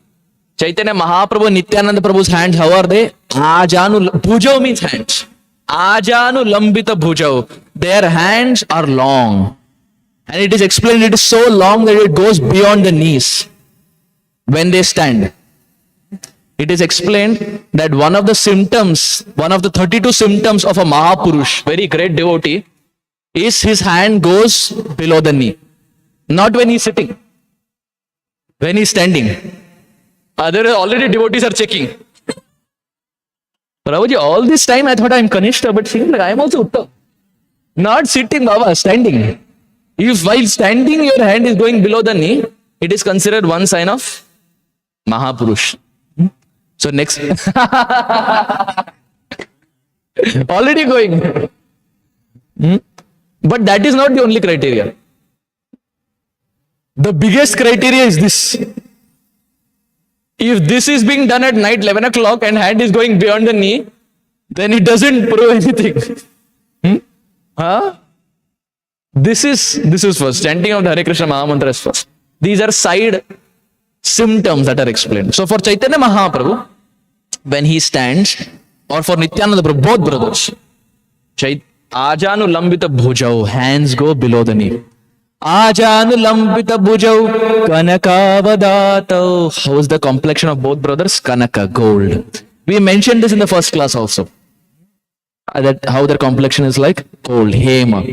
Chaitanya Mahaprabhu, Nityananda Prabhu's hands, how are they? Ajanu, bhujau means hands. Ajanu lambita bhujau. Their hands are long. And it is explained, it is so long that it goes beyond the knees when they stand. It is explained that one of the symptoms, one of the 32 symptoms of a Mahapurush, very great devotee, is his hand goes below the knee. Not when he's sitting. When he's standing. Other already devotees are checking. Prabhuji, all this time I thought I'm Kanishta, but seems like I'm also Uttam. Not sitting, Baba, standing. If while standing your hand is going below the knee, it is considered one sign of Mahapurush. So next. Already going. But that is not the only criteria. The biggest criteria is this. If this is being done at night 11 o'clock and hand is going beyond the knee, then it doesn't prove anything. This is first. Chanting of the Hare Krishna Mahamantra is first. These are side symptoms that are explained. So for Chaitanya Mahaprabhu, when he stands, or for Nityananda Prabhu, both brothers, Ajanu lambita bhujau, hands go below the knee. Ajanu lambita bhujau, kanakavadato. How is the complexion of both brothers? Kanaka, gold. We mentioned this in the first class also. That how their complexion is like gold, hema.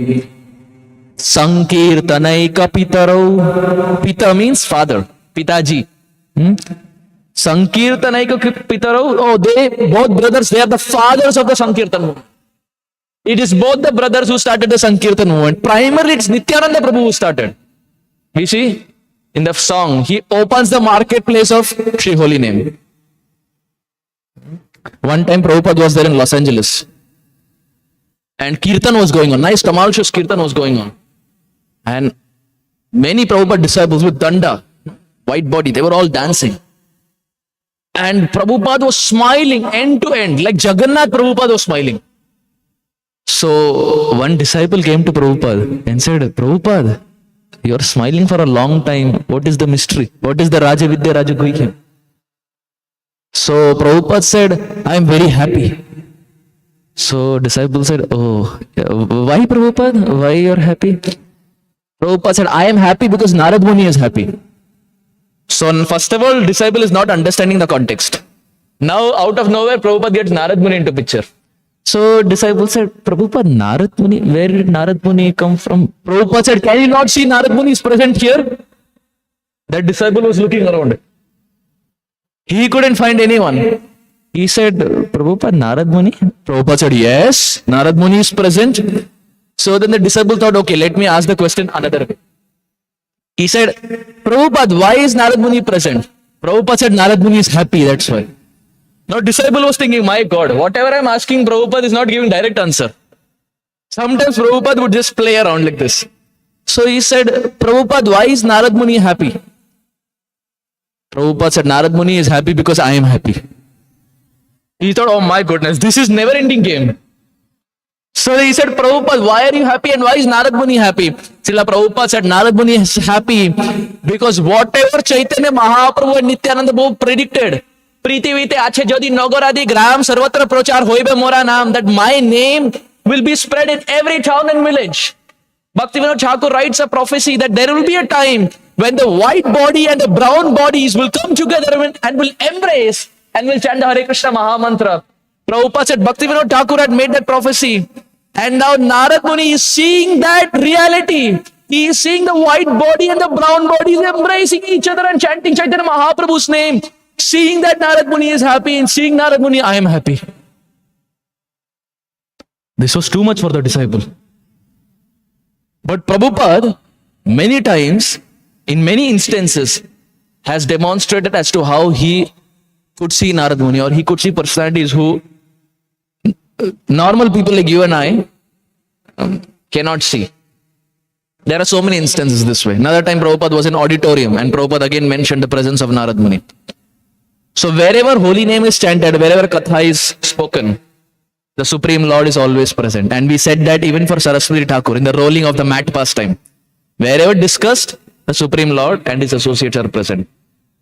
Sankirtanai kapitaro. Pita means father, Pitaji. Sankirtanai kapitaro. Oh, they, both brothers, they are the fathers of the Sankirtan movement. It is both the brothers who started the Sankirtan movement. Primarily, it's Nityananda Prabhu who started. You see, in the song, he opens the marketplace of Shri Holy Name. One time, Prabhupada was there in Los Angeles. And Kirtan was going on. Nice tumultuous Kirtan was going on. And many Prabhupada disciples with danda, white body, they were all dancing. And Prabhupada was smiling end to end, like Jagannath Prabhupada was smiling. So one disciple came to Prabhupada and said, Prabhupada, you are smiling for a long time. What is the mystery? What is the Raja Vidya Raja Guhya? So Prabhupada said, I am very happy. So disciple said, oh, why Prabhupada? Why you are happy? Prabhupada said, I am happy because Narad Muni is happy. So first of all, disciple is not understanding the context. Now out of nowhere, Prabhupada gets Narad Muni into picture. So disciple said, Prabhupada, Narad Muni, where did Narad Muni come from? Prabhupada said, can you not see Narad Muni is present here? That disciple was looking around. He couldn't find anyone. He said, Prabhupada, Narad Muni? Prabhupada said, yes, Narad Muni is present. So then the disciple thought, okay, let me ask the question another way. He said, Prabhupada, why is Narad Muni present? Prabhupada said, Narad Muni is happy, that's why. Now disciple was thinking, my God, whatever I'm asking, Prabhupada is not giving direct answer. Sometimes Prabhupada would just play around like this. So he said, Prabhupada, why is Narad Muni happy? Prabhupada said, Narad Muni is happy because I am happy. He thought, oh my goodness, this is never ending game. So he said, Prabhupada, why are you happy and why is Narad Muni happy? Srila Prabhupada said, Narad Muni is happy because whatever Chaitanya Mahaprabhu and Nityananda Prabhu predicted, Priti Vite Ache Jodi Nagoradi Gram Sarvatra Prochar Hoibe Mora Nam, that my name will be spread in every town and village. Bhaktivinoda Thakur writes a prophecy that there will be a time when the white body and the brown bodies will come together and will embrace and will chant the Hare Krishna Maha Mantra. Prabhupada said Bhaktivinoda Thakur had made that prophecy. And now Narad Muni is seeing that reality. He is seeing the white body and the brown bodies embracing each other and chanting Chaitanya Mahaprabhu's name. Seeing that Narad Muni is happy and seeing Narad Muni, I am happy. This was too much for the disciple. But Prabhupada, many times, in many instances, has demonstrated as to how he could see Narad Muni, or he could see personalities who normal people like you and I cannot see. There are so many instances this way. Another time Prabhupada was in auditorium and Prabhupada again mentioned the presence of Narad Muni. So wherever holy name is chanted, wherever katha is spoken, the Supreme Lord is always present. And we said that even for Saraswati Thakur in the rolling of the mat pastime. Wherever discussed, the Supreme Lord and his associates are present.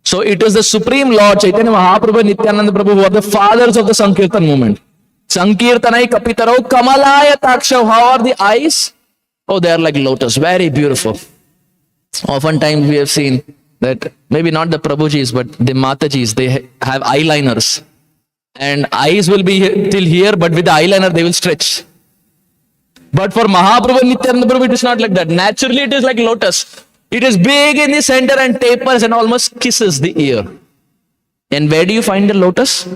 So it is the Supreme Lord, Chaitanya Mahaprabhu and Nityananda Prabhu, who are the fathers of the Sankirtan movement. Sankirtanai kapitaro kamalaya takshav. How are the eyes? Oh, they are like lotus, very beautiful. Oftentimes we have seen that maybe not the Prabhujis, but the Matajis, they have eyeliners. And eyes will be till here, but with the eyeliner they will stretch. But for Mahaprabhu and Nityananda Prabhu, it is not like that. Naturally, it is like lotus. It is big in the center and tapers and almost kisses the ear. And where do you find the lotus?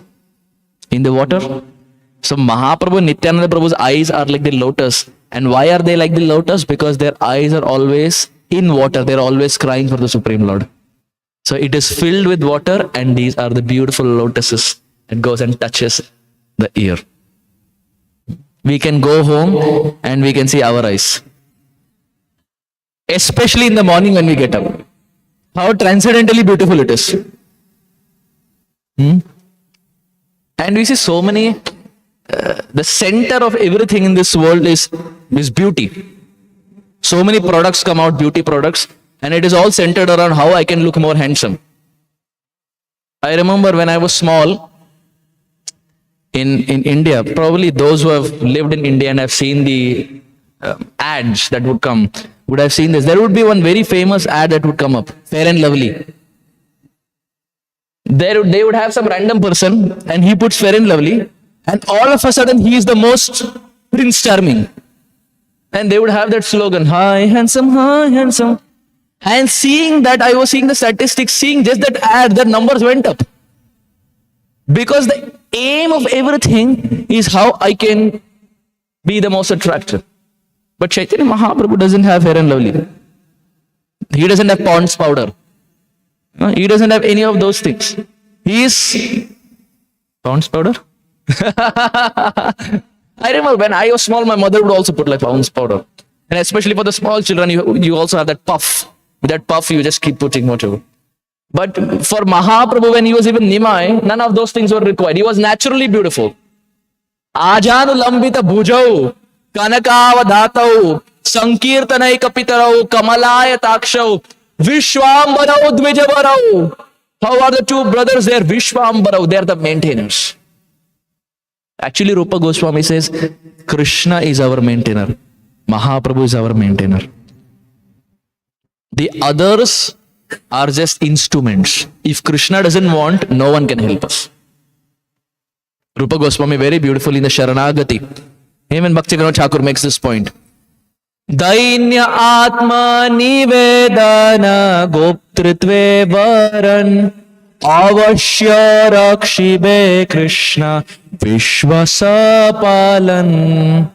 In the water. So Mahaprabhu and Nityananda Prabhu's eyes are like the lotus. And why are they like the lotus? Because their eyes are always in water. They are always crying for the Supreme Lord. So it is filled with water, and these are the beautiful lotuses that goes and touches the ear. We can go home and we can see our eyes. Especially in the morning when we get up. How transcendently beautiful it is. And we see so many, the center of everything in this world is beauty. So many products come out, beauty products, and it is all centered around how I can look more handsome. I remember when I was small, in India, probably those who have lived in India and have seen the ads that would come, would have seen this. There would be one very famous ad that would come up, Fair and Lovely. They would have some random person and he puts Fair and Lovely, and all of a sudden he is the most Prince Charming. And they would have that slogan, hi handsome, hi handsome. And seeing that, I was seeing the statistics, seeing just that ad, the numbers went up. Because the aim of everything is how I can be the most attractive. But Chaitanya Mahaprabhu doesn't have Fair and Lovely. He doesn't have Pond's powder. He doesn't have any of those things. He is Pond's powder? I remember when I was small, my mother would also put like Pond's powder. And especially for the small children, you also have that puff. With that puff, you just keep putting whatever. But for Mahaprabhu, when he was even Nimai, none of those things were required. He was naturally beautiful. Ajanu lambita bhujau, kanakavadhatau, sankirtanai kapitarau, kamalaya takshau, vishwambarau dvijavarau. How are the two brothers there? Vishwambarau, they are the maintainers. Actually, Rupa Goswami says, Krishna is our maintainer. Mahaprabhu is our maintainer. The others are just instruments. If Krishna doesn't want, no one can help us. Rupa Goswami very beautifully in the Sharanagati. Even Bhakti Vinod Thakur makes this point. Dainya Atma Nivedana Goptritve Varan Avashya Rakshibe Krishna Vishwasa Palan.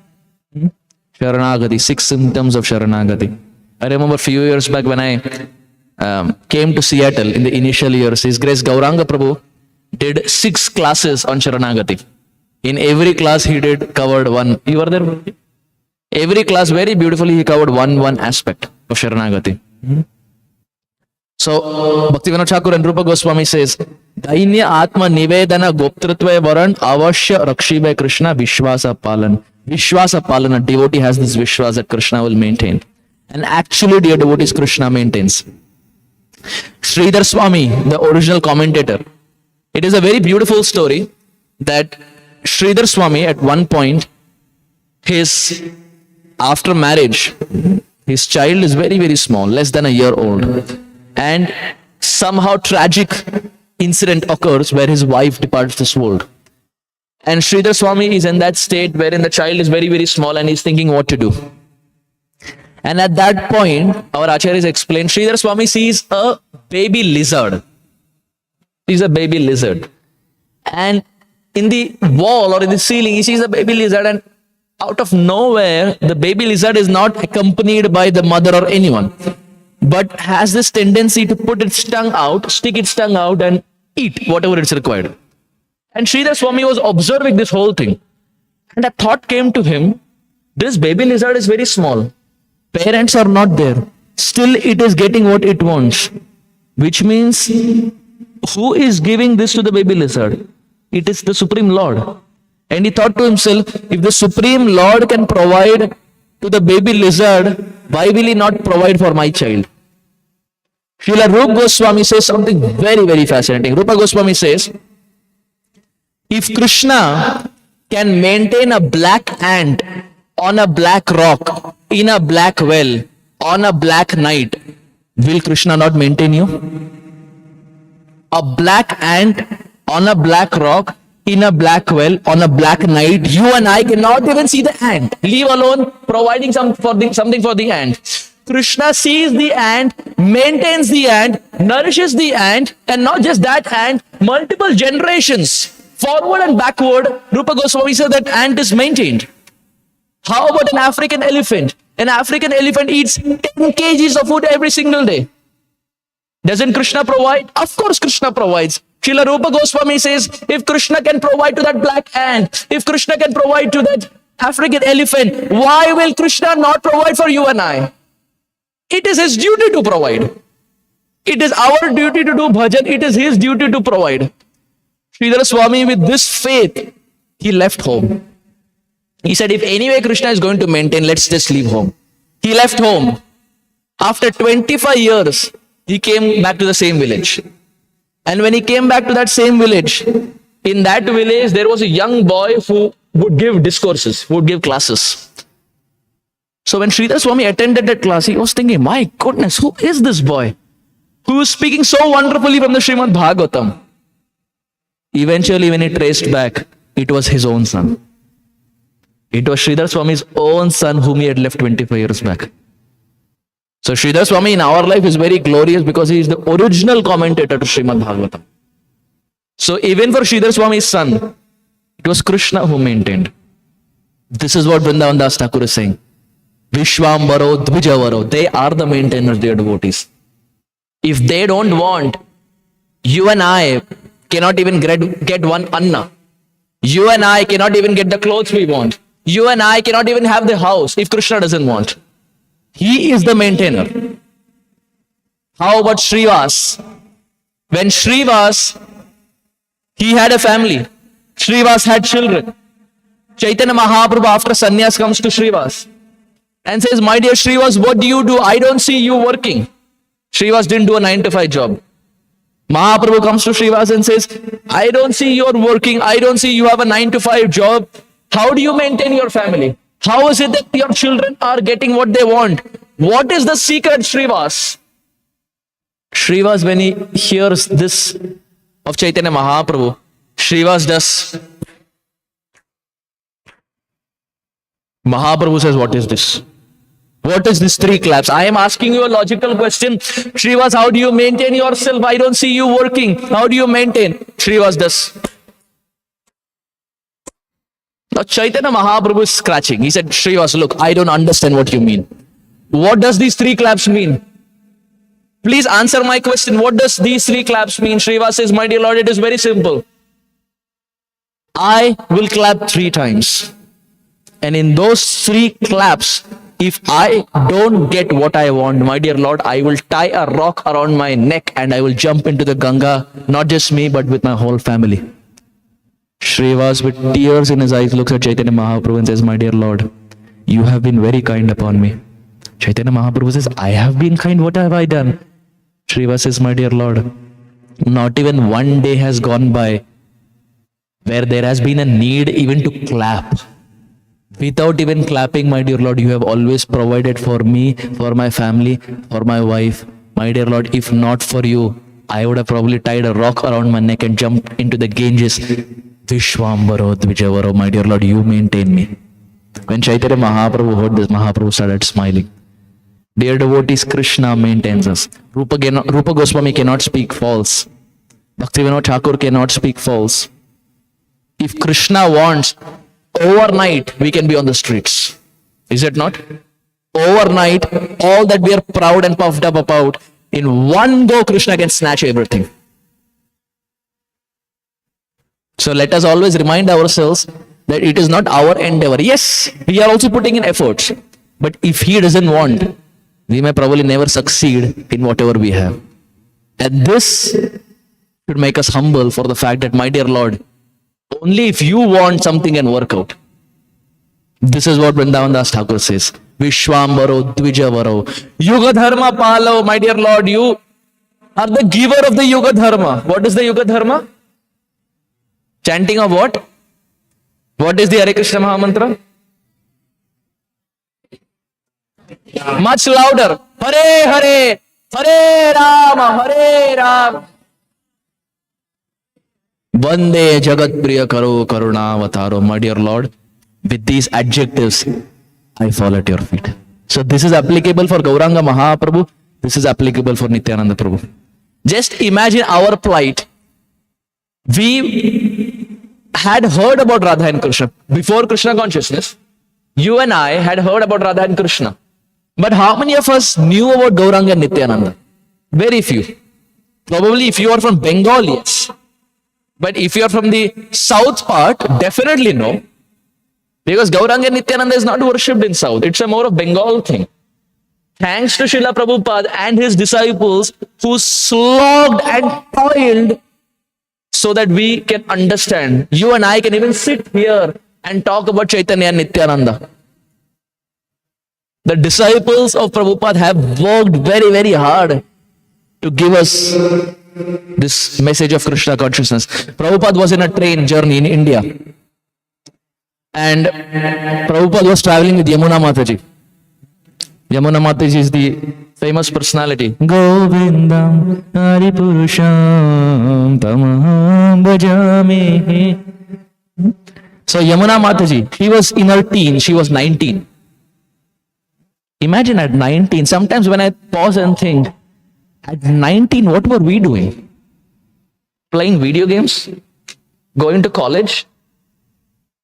Sharanagati, 6 symptoms of Sharanagati. I remember a few years back when I came to Seattle in the initial years, His Grace Gauranga Prabhu did 6 classes on Sharanagati. In every class he covered one. You were there? Every class very beautifully he covered one aspect of Sharanagati. So Bhakti Vinod Thakur and Rupa Goswami says, Dainya Atma Nivedana Goptritve Varan Avashya Rakshibe Krishna Vishwasa Palan. Vishwasa Palan, a devotee has this Vishwas that Krishna will maintain. And actually, dear devotees, Krishna maintains. Sridhar Swami, the original commentator, it is a very beautiful story that Sridhar Swami at one point, after marriage, his child is very, very small, less than a year old. And somehow tragic incident occurs where his wife departs this world. And Sridhar Swami is in that state wherein the child is very, very small and he's thinking what to do. And at that point, our acharyas explained, Sridhar Swami sees a baby lizard. He's a baby lizard. And in the wall or in the ceiling, he sees a baby lizard, and out of nowhere, the baby lizard is not accompanied by the mother or anyone, but has this tendency to put its tongue out, stick its tongue out and eat whatever it's required. And Sridhar Swami was observing this whole thing. And a thought came to him, this baby lizard is very small. Parents are not there. Still it is getting what it wants. Which means, who is giving this to the baby lizard? It is the Supreme Lord. And he thought to himself, if the Supreme Lord can provide to the baby lizard, why will he not provide for my child? Srila Rupa Goswami says something very, very fascinating. Rupa Goswami says, if Krishna can maintain a black ant on a black rock, in a black well, on a black night, will Krishna not maintain you? A black ant on a black rock, in a black well, on a black night, you and I cannot even see the ant, leave alone providing something for the ant. Krishna sees the ant, maintains the ant, nourishes the ant, and not just that ant, multiple generations, forward and backward, Rupa Goswami said that ant is maintained. How about an African elephant? An African elephant eats 10 kgs of food every single day. Doesn't Krishna provide? Of course Krishna provides. Srila Rupa Goswami says, if Krishna can provide to that black ant, if Krishna can provide to that African elephant, why will Krishna not provide for you and I? It is his duty to provide. It is our duty to do bhajan. It is his duty to provide. Sridhar Swami, with this faith, he left home. He said, if anyway Krishna is going to maintain, let's just leave home. He left home. After 25 years, he came back to the same village. And when he came back to that same village, in that village, there was a young boy who would give discourses, who would give classes. So when Sridhar Swami attended that class, he was thinking, my goodness, who is this boy who is speaking so wonderfully from the Srimad Bhagavatam? Eventually, when he traced back, it was his own son. It was Sridhar Swami's own son whom he had left 25 years back. So Sridhar Swami in our life is very glorious because he is the original commentator to Srimad Bhagavatam. So even for Sridhar Swami's son, it was Krishna who maintained. This is what Vrindavan Das Thakur is saying. Vishwambaro, Dvijavaro, they are the maintainers, dear devotees. If they don't want, you and I cannot even get one anna. You and I cannot even get the clothes we want. You and I cannot even have the house if Krishna doesn't want. He is the maintainer. How about Srivas? When Srivas, he had a family. Srivas had children. Chaitanya Mahaprabhu after sannyas comes to Srivas and says, my dear Srivas, what do you do? I don't see you working. Srivas didn't do a 9-to-5 job. Mahaprabhu comes to Srivas and says, I don't see you're working. I don't see you have a 9-to-5 job. How do you maintain your family? How is it that your children are getting what they want? What is the secret, Srivas? Srivas, when he hears this of Chaitanya Mahaprabhu, Srivas does. Mahaprabhu says, what is this? What is this 3 claps? I am asking you a logical question. Srivas, how do you maintain yourself? I don't see you working. How do you maintain? Srivas does. Now Chaitanya Mahaprabhu is scratching. He said, Srivas, look, I don't understand what you mean. What does these 3 claps mean? Please answer my question. What does these 3 claps mean? Srivas says, my dear Lord, it is very simple. I will clap 3 times. And in those 3 claps, if I don't get what I want, my dear Lord, I will tie a rock around my neck and I will jump into the Ganga, not just me, but with my whole family. Srivas, with tears in his eyes, looks at Chaitanya Mahaprabhu and says, my dear Lord, you have been very kind upon me. Chaitanya Mahaprabhu says, I have been kind, what have I done? Srivas says, my dear Lord, not even one day has gone by where there has been a need even to clap. Without even clapping, my dear Lord, you have always provided for me, for my family, for my wife. My dear Lord, if not for you, I would have probably tied a rock around my neck and jumped into the Ganges. Vishwambaro Dvijavaro, my dear Lord, you maintain me. When Chaitanya Mahaprabhu heard this, Mahaprabhu started smiling. Dear devotees, Krishna maintains us. Rupa Goswami cannot speak false. Bhaktivinoda Thakur cannot speak false. If Krishna wants, overnight we can be on the streets. Is it not? Overnight, all that we are proud and puffed up about, in one go Krishna can snatch everything. So let us always remind ourselves that it is not our endeavor. Yes, we are also putting in efforts. But if he doesn't want, we may probably never succeed in whatever we have. And this should make us humble for the fact that, my dear Lord, only if you want, something can work out. This is what Vrindavan Das Thakur says. Vishwambaro Dvijavaro. Yuga Dharma Palo, my dear Lord, you are the giver of the Yuga Dharma. What is the Yuga Dharma? Chanting of what? What is the Hare Krishna Mahamantra? Much louder. Hare Hare, Hare Rama, Hare Rama. Vande Jagat Priya Karo Karuna Avataro. My dear Lord, with these adjectives, I fall at your feet. So this is applicable for Gauranga Mahaprabhu. This is applicable for Nityananda Prabhu. Just imagine our plight. We had heard about Radha and Krishna. Before Krishna consciousness, you and I had heard about Radha and Krishna. But how many of us knew about Gauranga and Nityananda? Very few. Probably if you are from Bengal, yes. But if you are from the south part, definitely no. Because Gauranga and Nityananda is not worshipped in south. It's a more of Bengal thing. Thanks to Srila Prabhupada and his disciples who slogged and toiled so that we can understand. You and I can even sit here and talk about Chaitanya and Nityananda. The disciples of Prabhupada have worked very, very hard to give us this message of Krishna consciousness. Prabhupada was in a train journey in India. And Prabhupada was traveling with Yamuna Mataji. Yamuna Mataji is the famous personality. Govindam Hari Purusham Tamaham Bhajami. So Yamuna Mataji, she was in her teen, she was 19. Imagine at 19, sometimes when I pause and think, at 19, what were we doing? Playing video games? Going to college?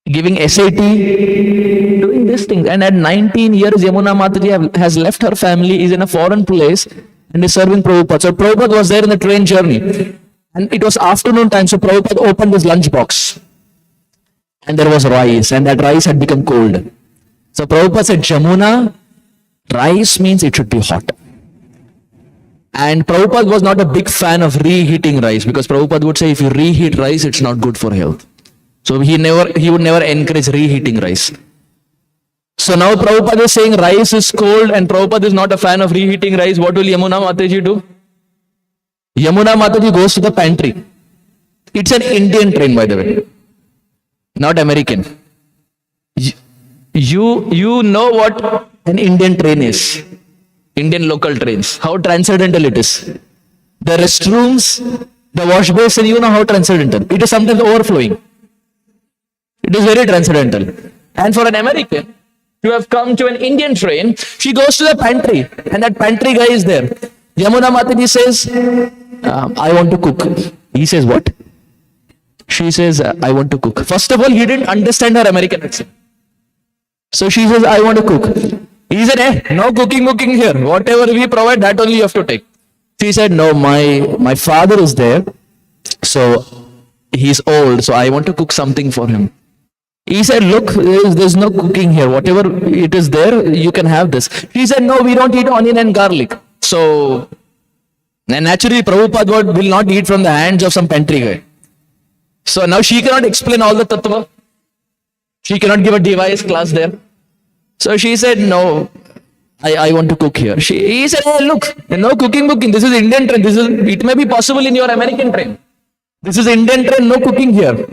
Giving SAT? Doing this thing. And at 19 years, Yamuna Mataji has left her family, is in a foreign place, and is serving Prabhupada. So Prabhupada was there in the train journey. And it was afternoon time, so Prabhupada opened his lunchbox. And there was rice, and that rice had become cold. So Prabhupada said, Jamuna, rice means it should be hot. And Prabhupada was not a big fan of reheating rice, because Prabhupada would say if you reheat rice, it's not good for health. So he would never encourage reheating rice. So now Prabhupada is saying rice is cold and Prabhupada is not a fan of reheating rice. What will Yamuna Mataji do? Yamuna Mataji goes to the pantry. It's an Indian train, by the way, not American. You know what an Indian train is. Indian local trains. How transcendental it is. The restrooms, the wash basin, you know how transcendental. It is sometimes overflowing. It is very transcendental. And for an American to have come to an Indian train, she goes to the pantry and that pantry guy is there. Yamuna Mataji says, I want to cook. He says, what? She says, I want to cook. First of all, he didn't understand her American accent. So she says, I want to cook. He said, no cooking here. Whatever we provide, that only you have to take. She said, no, my father is there. So he's old. So I want to cook something for him. He said, look, there's no cooking here. Whatever it is there, you can have this. She said, no, we don't eat onion and garlic. So, and naturally, Prabhupada will not eat from the hands of some pantry guy. So now she cannot explain all the tattva. She cannot give a device class there. So she said, no, I want to cook here. He said, hey, look, no cooking. This is Indian train. It may be possible in your American train. This is Indian train, no cooking here.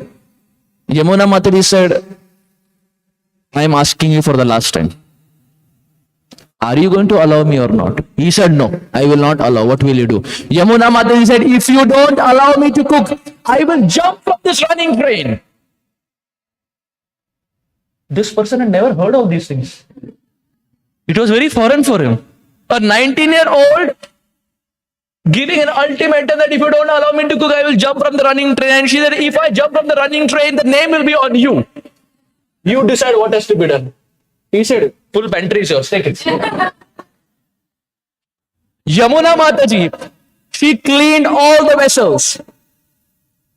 Yamuna Mataji said, I am asking you for the last time. Are you going to allow me or not? He said, no, I will not allow. What will you do? Yamuna Mataji said, if you don't allow me to cook, I will jump from this running train. This person had never heard of these things. It was very foreign for him. A 19-year-old giving an ultimatum that if you don't allow me to cook, I will jump from the running train. And she said, if I jump from the running train, the name will be on you. You decide what has to be done. He said, full pantry is yours, take it. Yamuna Mataji, she cleaned all the vessels.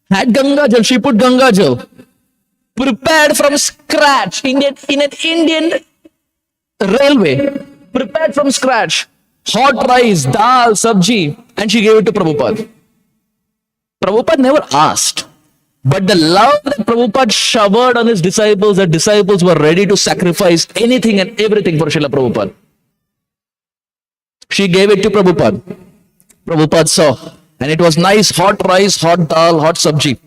Had Ganga Jal, she put Ganga Jal. Prepared from scratch in an Indian railway. Prepared from scratch. Hot rice, dal, sabji. And she gave it to Prabhupada. Prabhupada never asked. But the love that Prabhupada showered on his disciples, the disciples were ready to sacrifice anything and everything for Srila Prabhupada. She gave it to Prabhupada. Prabhupada saw. And it was nice, hot rice, hot dal, hot sabji.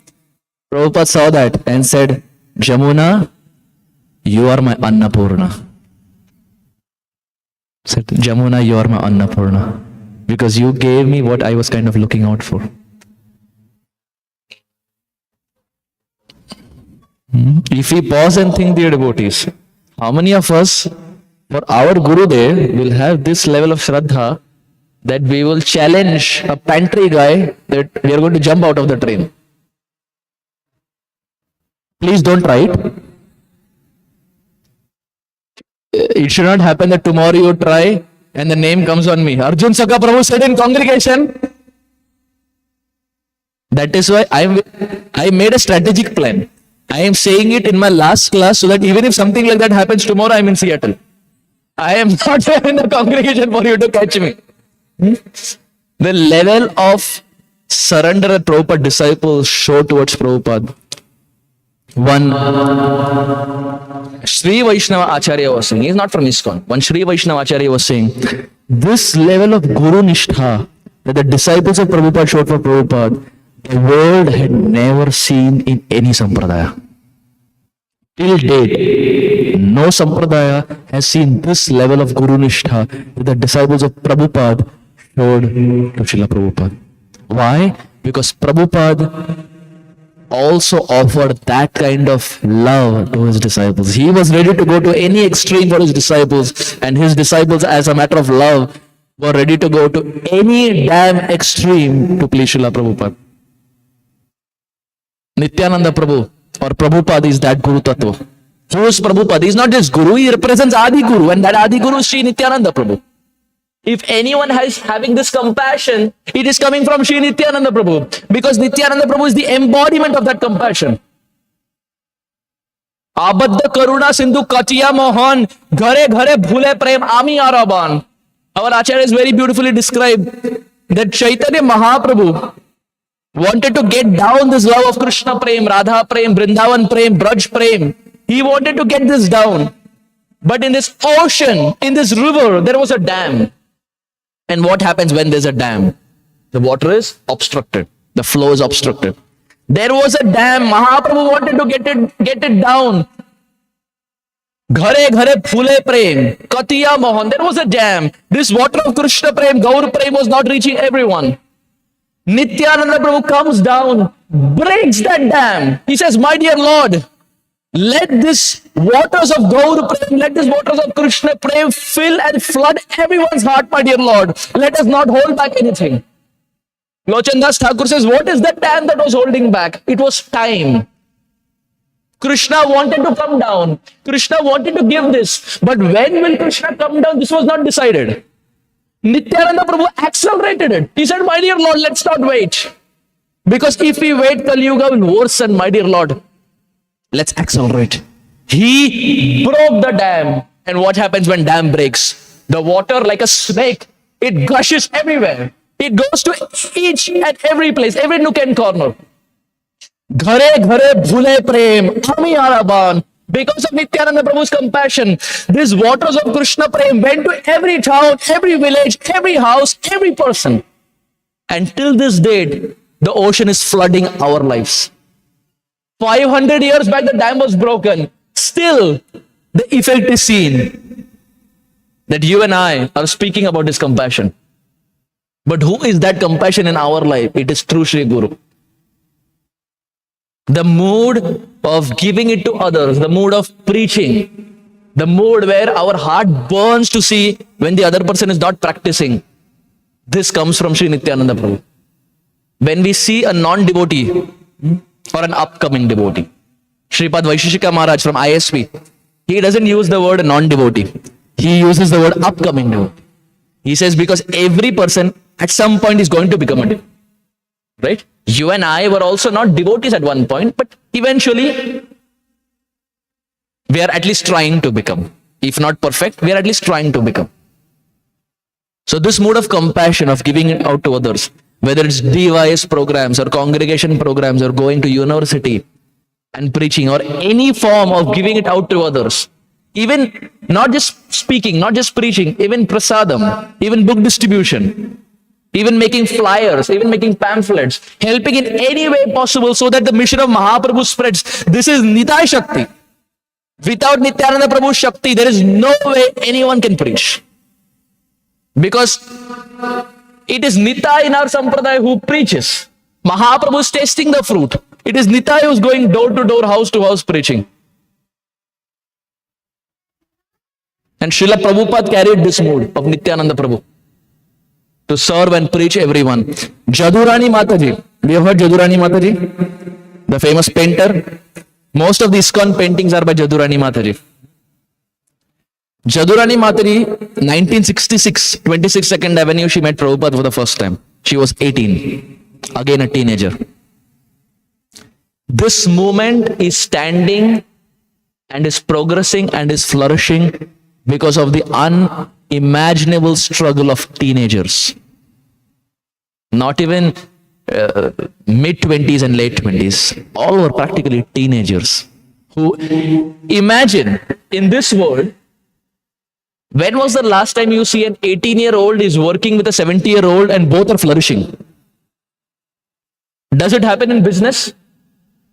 Prabhupada saw that and said, Jamuna, you are my Annapurna. Said, Jamuna, you are my Annapurna. Because you gave me what I was kind of looking out for. If we pause and think, dear devotees, how many of us, for our Guru Dev, will have this level of Shraddha that we will challenge a pantry guy that we are going to jump out of the train? Please don't try it. It should not happen that tomorrow you try and the name comes on me. Arjun Sakha Prabhu said in congregation. That is why I made a strategic plan. I am saying it in my last class so that even if something like that happens tomorrow, I am in Seattle. I am not there in the congregation for you to catch me. The level of surrender that Prabhupada disciples show towards Prabhupada. One Sri Vaishnava Acharya was saying, he is not from ISKCON. One Sri Vaishnava Acharya was saying, this level of Guru Nishtha that the disciples of Prabhupada showed for Prabhupada, the world had never seen in any sampradaya. Till date, no sampradaya has seen this level of Guru Nishtha that the disciples of Prabhupada showed to Srila Prabhupada. Why? Because Prabhupada also offered that kind of love to his disciples. He was ready to go to any extreme for his disciples, and his disciples, as a matter of love, were ready to go to any damn extreme to please Srila Prabhupada. Nityananda Prabhu or Prabhupada is that Guru Tattva. Who is Prabhupada? He is not just Guru, he represents Adi Guru, and that Adi Guru is Sri Nityananda Prabhu. If anyone is having this compassion, it is coming from Sri Nityananda Prabhu, because Nityananda Prabhu is the embodiment of that compassion. Abadda Karuna Sindhu Kachiya Mohan Ghare Ghare Bhule Prem Ami Araban. Our Acharya is very beautifully described that Chaitanya Mahaprabhu wanted to get down this love of Krishna Prem, Radha Prem, Vrindavan Prem, Braj Prem. He wanted to get this down. But in this ocean, in this river, there was a dam. And what happens when there's a dam? The water is obstructed. The flow is obstructed. There was a dam. Mahaprabhu wanted to get it down. Ghare Ghare Phule Prem, Katiya Mohan. There was a dam. This water of Krishna Prem, Gaur Prem was not reaching everyone. Nityananda Prabhu comes down, breaks that dam. He says, my dear Lord, let this waters of Gaur Prem, let this waters of Krishna Prem fill and flood everyone's heart, my dear Lord. Let us not hold back anything. Lochan Das Thakur says, what is that dam that was holding back? It was time. Krishna wanted to come down. Krishna wanted to give this. But when will Krishna come down? This was not decided. Nityananda Prabhu accelerated it. He said, my dear Lord, let's not wait. Because if we wait, Kali Yuga will worsen, my dear Lord. Let's accelerate. He broke the dam. And what happens when dam breaks? The water, like a snake, it gushes everywhere. It goes to each and every place, every nook and corner. Ghare ghare bhule prem, ami araban. Because of Nityananda Prabhu's compassion, these waters of Krishna Prem went to every town, every village, every house, every person. And till this date, the ocean is flooding our lives. 500 years back, the dam was broken. Still, the effect is seen that you and I are speaking about this compassion. But who is that compassion in our life? It is through Sri Guru. The mood of giving it to others, the mood of preaching, the mood where our heart burns to see when the other person is not practicing. This comes from Sri Nityananda Prabhu. When we see a non-devotee or an upcoming devotee, Sripad Vaisheshika Maharaj from ISP, he doesn't use the word non-devotee. He uses the word upcoming devotee. He says because every person at some point is going to become a devotee. Right? You and I were also not devotees at one point, but eventually we are at least trying to become. If not perfect, we are at least trying to become. So this mood of compassion, of giving it out to others, whether it's DYS programs or congregation programs or going to university and preaching or any form of giving it out to others, even not just speaking, not just preaching, even prasadam, even book distribution, even making flyers, even making pamphlets, helping in any way possible so that the mission of Mahaprabhu spreads. This is Nitai Shakti. Without Nityananda Prabhu's Shakti, there is no way anyone can preach. Because it is Nitai in our Sampradaya who preaches. Mahaprabhu is tasting the fruit. It is Nitai who is going door to door, house to house preaching. And Srila Prabhupada carried this mood of Nityananda Prabhu to serve and preach everyone. Jadurani Mataji. We have heard Jadurani Mataji, the famous painter. Most of the ISKCON paintings are by Jadurani Mataji. Jadurani Mataji, 1966, 26 2nd Avenue, she met Prabhupada for the first time. She was 18, again a teenager. This movement is standing and is progressing and is flourishing because of the unimaginable struggle of teenagers. Not even mid-20s and late 20s. All were practically teenagers who imagine in this world. When was the last time you see an 18-year-old is working with a 70-year-old and both are flourishing? Does it happen in business?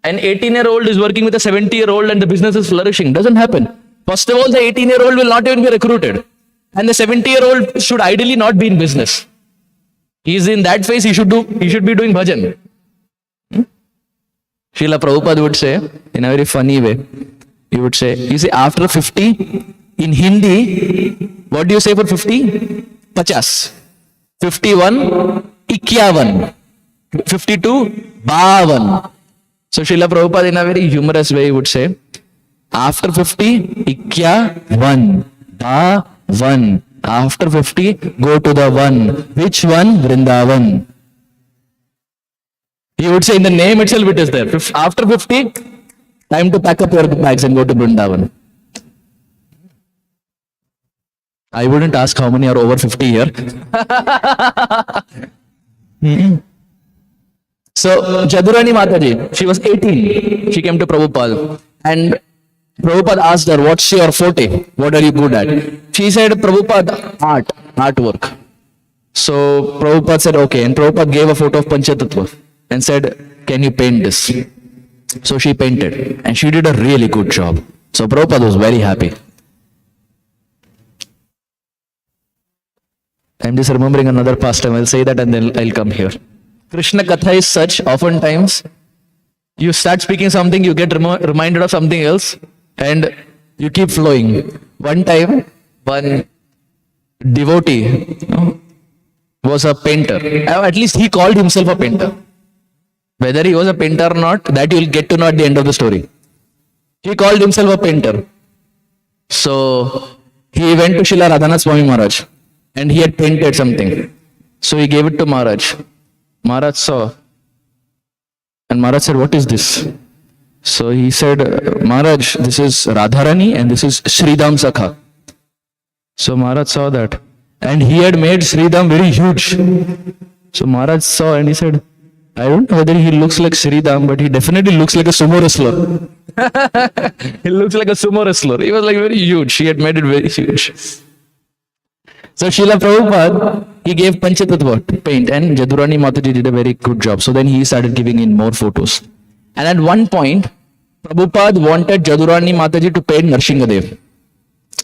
An 18-year-old is working with a 70-year-old and the business is flourishing. Doesn't happen. First of all, the 18-year-old will not even be recruited. And the 70-year-old should ideally not be in business. He is in that phase, he should be doing bhajan. Srila Prabhupada would say, in a very funny way, he would say, you see, after 50, in Hindi, what do you say for 50? 50. 51, 51. 52, 52. So Srila Prabhupada in a very humorous way would say, after 50, 51, 1. After 50, go to the one. Which one? Vrindavan. He would say in the name itself it is there. After 50, time to pack up your bags and go to Vrindavan. I wouldn't ask how many are over 50 here. So, Jadurani Mataji, she was 18. She came to Prabhupada. And Prabhupada asked her, what's your forte? What are you good at? She said, Prabhupada, artwork. So, Prabhupada said, okay. And Prabhupada gave a photo of Panchatattva and said, can you paint this? So, she painted. And she did a really good job. So, Prabhupada was very happy. I'm just remembering another pastime. I'll say that and then I'll come here. Krishna Katha is such, oftentimes, you start speaking something, you get reminded of something else, and you keep flowing. One time, one devotee was a painter. At least he called himself a painter. Whether he was a painter or not, that you'll get to know at the end of the story. He called himself a painter. So he went to Srila Radhanath Swami Maharaj and he had painted something. So he gave it to Maharaj. Maharaj saw and Maharaj said, "What is this?" So he said, "Maharaj, this is Radharani and this is Sridham Sakha." So Maharaj saw that and he had made Sridham very huge. So Maharaj saw and he said, "I don't know whether he looks like Sridham, but he definitely looks like a sumo wrestler." He looks like a sumo wrestler. He was like very huge. He had made it very huge. So Srila Prabhupada, he gave Panchatattva to paint and Jadurani Mataji did a very good job. So then he started giving in more photos. And at one point, Prabhupada wanted Jadurani Mataji to paint Narsinghadev.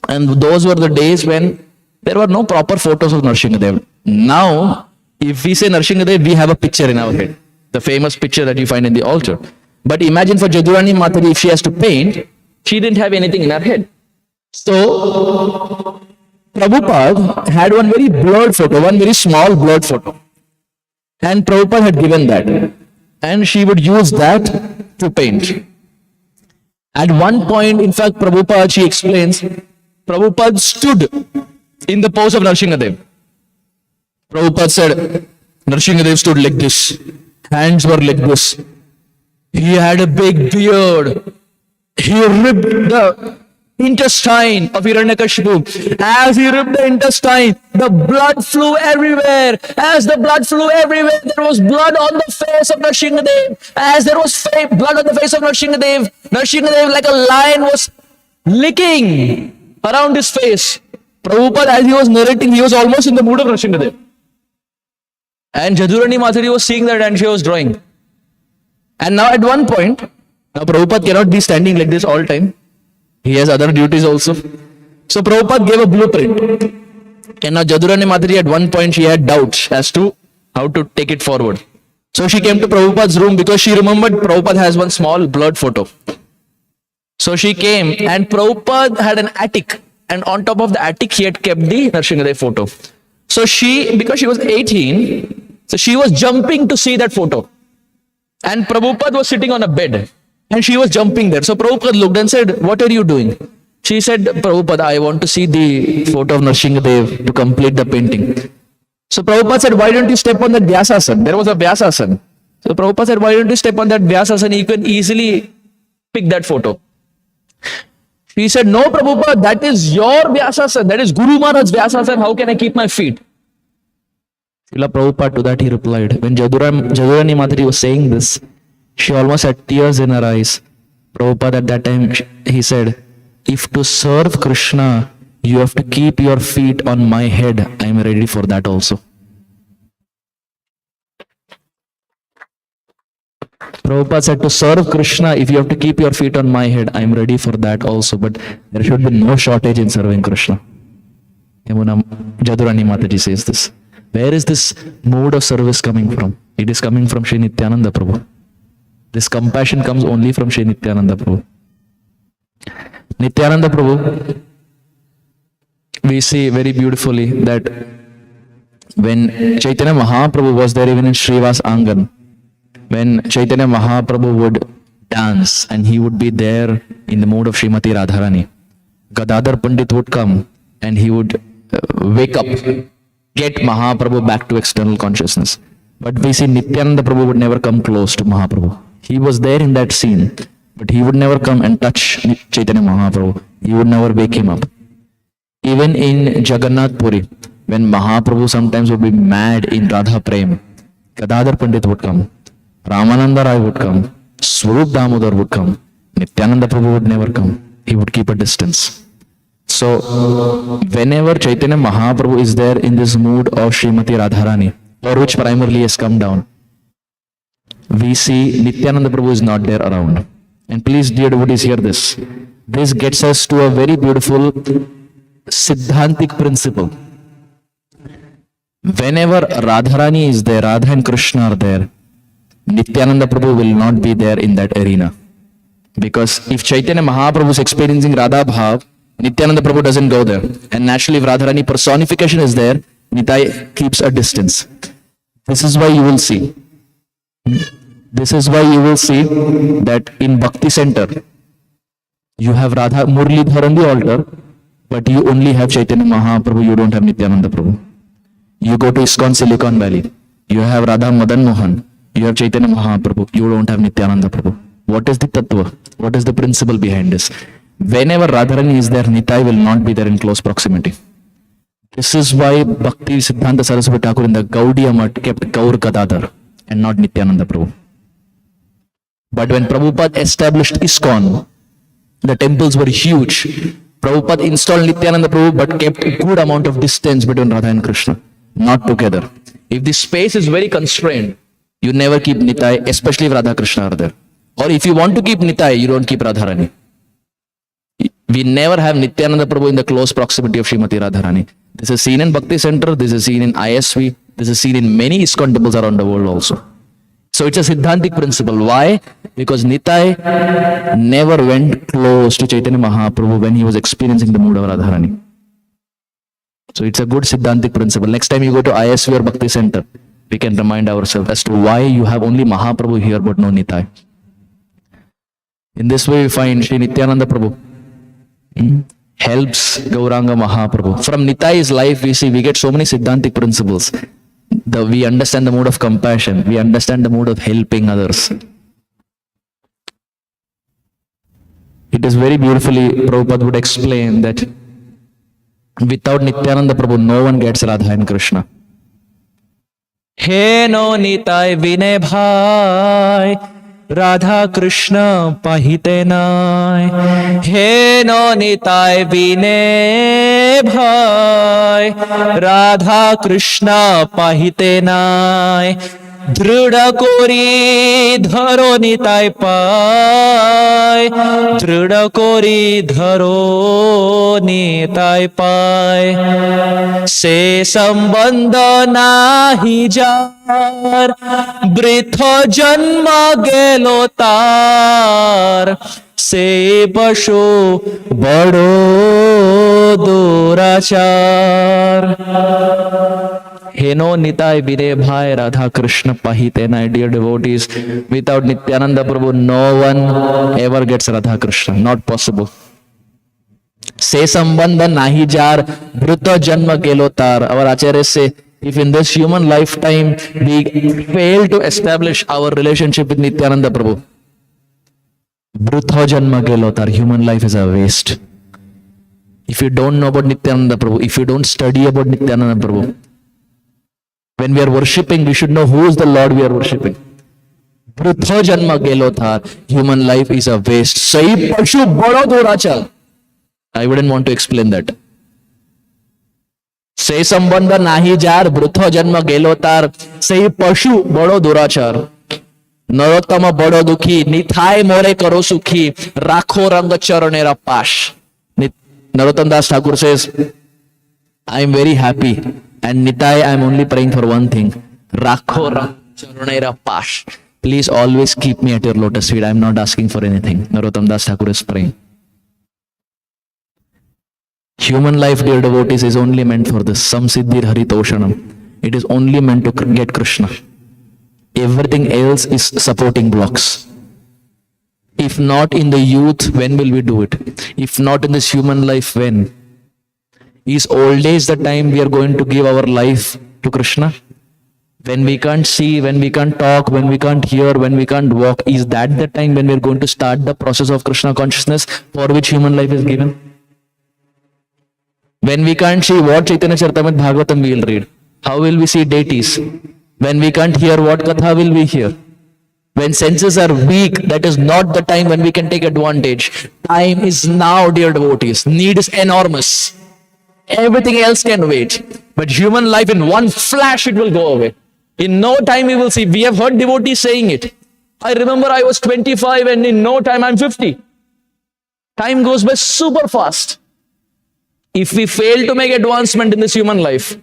And those were the days when there were no proper photos of Narsinghadev. Now, if we say Narsinghadev, we have a picture in our head. The famous picture that you find in the altar. But imagine for Jadurani Mataji, if she has to paint, she didn't have anything in her head. So, Prabhupada had one very blurred photo, one very small blurred photo. And Prabhupada had given that. And she would use that to paint. At one point, in fact, Prabhupada, she explains, Prabhupada stood in the pose of Narsinghadev. Prabhupada said, Narsinghadev stood like this. Hands were like this. He had a big beard. He ripped the intestine of Hiranyakashipu. As he ripped the intestine, the blood flew everywhere. As the blood flew everywhere, there was blood on the face of Narsinghadev. As there was blood on the face of Narsinghadev, Narsinghadev like a lion was licking around his face. Prabhupada, as he was narrating, he was almost in the mood of Narsinghadev. And Jadurani Mataji was seeing that and she was drawing. And now at one point, now Prabhupada cannot be standing like this all time. He has other duties also. So Prabhupada gave a blueprint. And now Jadurani Mataji at one point she had doubts as to how to take it forward. So she came to Prabhupada's room because she remembered Prabhupada has one small blurred photo. So she came and Prabhupada had an attic. And on top of the attic he had kept the Narsinghadev photo. So she, because she was 18, so she was jumping to see that photo. And Prabhupada was sitting on a bed. And she was jumping there. So Prabhupada looked and said, "What are you doing?" She said, "Prabhupada, I want to see the photo of Narsinghadev to complete the painting." So Prabhupada said, "Why don't you step on that Vyasasana?" There was a Vyasasana. So Prabhupada said, "Why don't you step on that Vyasasana? You can easily pick that photo." She said, "No, Prabhupada, that is your Vyasasana. That is Guru Maharaj's Vyasasana. How can I keep my feet?" Srila Prabhupada to that he replied, when Jadurani Mataji was saying this, she almost had tears in her eyes. Prabhupada at that time, he said, "If to serve Krishna, you have to keep your feet on my head, I am ready for that also." Prabhupada said, to serve Krishna, if you have to keep your feet on my head, I am ready for that also. But there should be no shortage in serving Krishna. Jadurani Mataji says this. Where is this mood of service coming from? It is coming from Sri Nityananda Prabhu. This compassion comes only from Sri Nityananda Prabhu. Nityananda Prabhu, we see very beautifully that when Chaitanya Mahaprabhu was there even in Srivas Angan, when Chaitanya Mahaprabhu would dance and he would be there in the mood of Srimati Radharani, Gadadhar Pandit would come and he would wake up, get Mahaprabhu back to external consciousness. But we see Nityananda Prabhu would never come close to Mahaprabhu. He was there in that scene, but he would never come and touch Chaitanya Mahaprabhu. He would never wake him up. Even in Jagannath Puri, when Mahaprabhu sometimes would be mad in Radha Prem, Gadadhar Pandit would come, Ramananda Rai would come, Swarup Damodar would come, Nityananda Prabhu would never come. He would keep a distance. So, whenever Chaitanya Mahaprabhu is there in this mood of Srimati Radharani, or which primarily has come down, we see Nityananda Prabhu is not there around. And please, dear devotees, hear this. This gets us to a very beautiful Siddhantic principle. Whenever Radharani is there, Radha and Krishna are there, Nityananda Prabhu will not be there in that arena. Because if Chaitanya Mahaprabhu is experiencing Radha Bhav, Nityananda Prabhu doesn't go there. And naturally, if Radharani personification is there, Nitai keeps a distance. This is why you will see. This is why you will see that in Bhakti Center, you have Radha Murlidhar on the altar, but you only have Chaitanya Mahaprabhu, you don't have Nityananda Prabhu. You go to ISKCON Silicon Valley, you have Radha Madan Mohan, you have Chaitanya Mahaprabhu, you don't have Nityananda Prabhu. What is the tattva? What is the principle behind this? Whenever Radharani is there, Nitai will not be there in close proximity. This is why Bhakti Siddhanta Saraswati Thakur in the Gaudiya Math kept Gaur Gadadhar and not Nityananda Prabhu. But when Prabhupada established ISKCON, the temples were huge. Prabhupada installed Nityananda Prabhu but kept a good amount of distance between Radha and Krishna, not together. If the space is very constrained, you never keep Nitai, especially if Radha Krishna are there. Or if you want to keep Nitai, you don't keep Radharani. We never have Nityananda Prabhu in the close proximity of Srimati Radharani. This is seen in Bhakti Center, this is seen in ISV, this is seen in many ISKCON temples around the world also. So it's a Siddhantic principle. Why? Because Nitai never went close to Chaitanya Mahaprabhu when he was experiencing the mood of Radharani. So it's a good Siddhantic principle. Next time you go to ISV or Bhakti Center, we can remind ourselves as to why you have only Mahaprabhu here but no Nitai. In this way we find Sri Nityananda Prabhu helps Gauranga Mahaprabhu. From Nitai's life we get so many Siddhantic principles. We understand the mood of compassion. We understand the mood of helping others. It is very beautifully, Prabhupada would explain that without Nityananda Prabhu, no one gets Radha and Krishna. He no Nitai Vinay Bhai, Radha Krishna Pahite Nai. He no Nitai Vinay Bhai, Radha Krishna Pahite Nai. Drudha kori dharo Nitai pai, Drudha kori dharo Nitai pai. Se sambandha nahi jar, britho janma gelo tar. Se pasho bado durachar. Heno Nitai Vinay Bhai, Radha Krishna Pahite Nai. Dear devotees, without Nityananda Prabhu, no one ever gets Radha Krishna. Not possible. Se sambandha nahi jar, bhrutha janma kelotar. Our acharyas say, if in this human lifetime we fail to establish our relationship with Nityananda Prabhu, bhrutha janma kelotar, human life is a waste. If you don't know about Nityananda Prabhu, if you don't study about Nityananda Prabhu, when we are worshipping, we should know who is the Lord we are worshipping. Vrutho janma gelo thar, human life is a waste. Sahi pashu bado durachal. I wouldn't want to explain that. Se sambandha nahi jar, vrutho janma gelo tar, sahi pashu bado durachar. Narottama bado dukhi, nithai more karo sukhi, rakho rang charanera pash. Narottam Das Thakur says, I am very happy. And Nitai, I am only praying for one thing. Rakho Charanera Pash. Please always keep me at your lotus feet. I am not asking for anything. Narottam Das Thakur is praying. Human life, dear devotees, is only meant for this. Samsiddhir Haritoshanam. It is only meant to get Krishna. Everything else is supporting blocks. If not in the youth, when will we do it? If not in this human life, when? Is old age the time we are going to give our life to Krishna? When we can't see, when we can't talk, when we can't hear, when we can't walk, is that the time when we are going to start the process of Krishna consciousness for which human life is given? When we can't see, what Chaitanya Charitamrita Bhagavatam we will read? How will we see deities? When we can't hear, what katha will we hear? When senses are weak, that is not the time when we can take advantage. Time is now, dear devotees. Need is enormous. Everything else can wait. But human life, in one flash, it will go away. In no time we will see. We have heard devotees saying it. I remember I was 25 and in no time I'm 50. Time goes by super fast. If we fail to make advancement in this human life,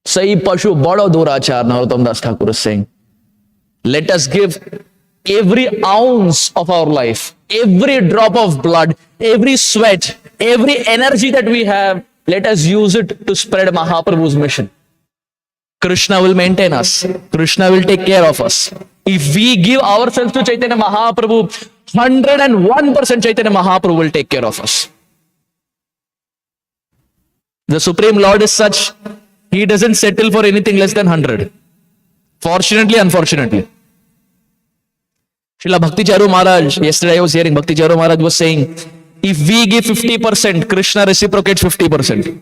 Sai Pashu Bado Durachar, Narottam Das Thakur is saying. Let us give every ounce of our life, every drop of blood, every sweat, every energy that we have, let us use it to spread Mahaprabhu's mission. Krishna will maintain us. Krishna will take care of us. If we give ourselves to Chaitanya Mahaprabhu, 101% Chaitanya Mahaprabhu will take care of us. The Supreme Lord is such, He doesn't settle for anything less than 100. Fortunately, unfortunately. Srila Bhakti Charu Maharaj, yesterday I was hearing Bhakti Charu Maharaj was saying, if we give 50%, Krishna reciprocates 50%.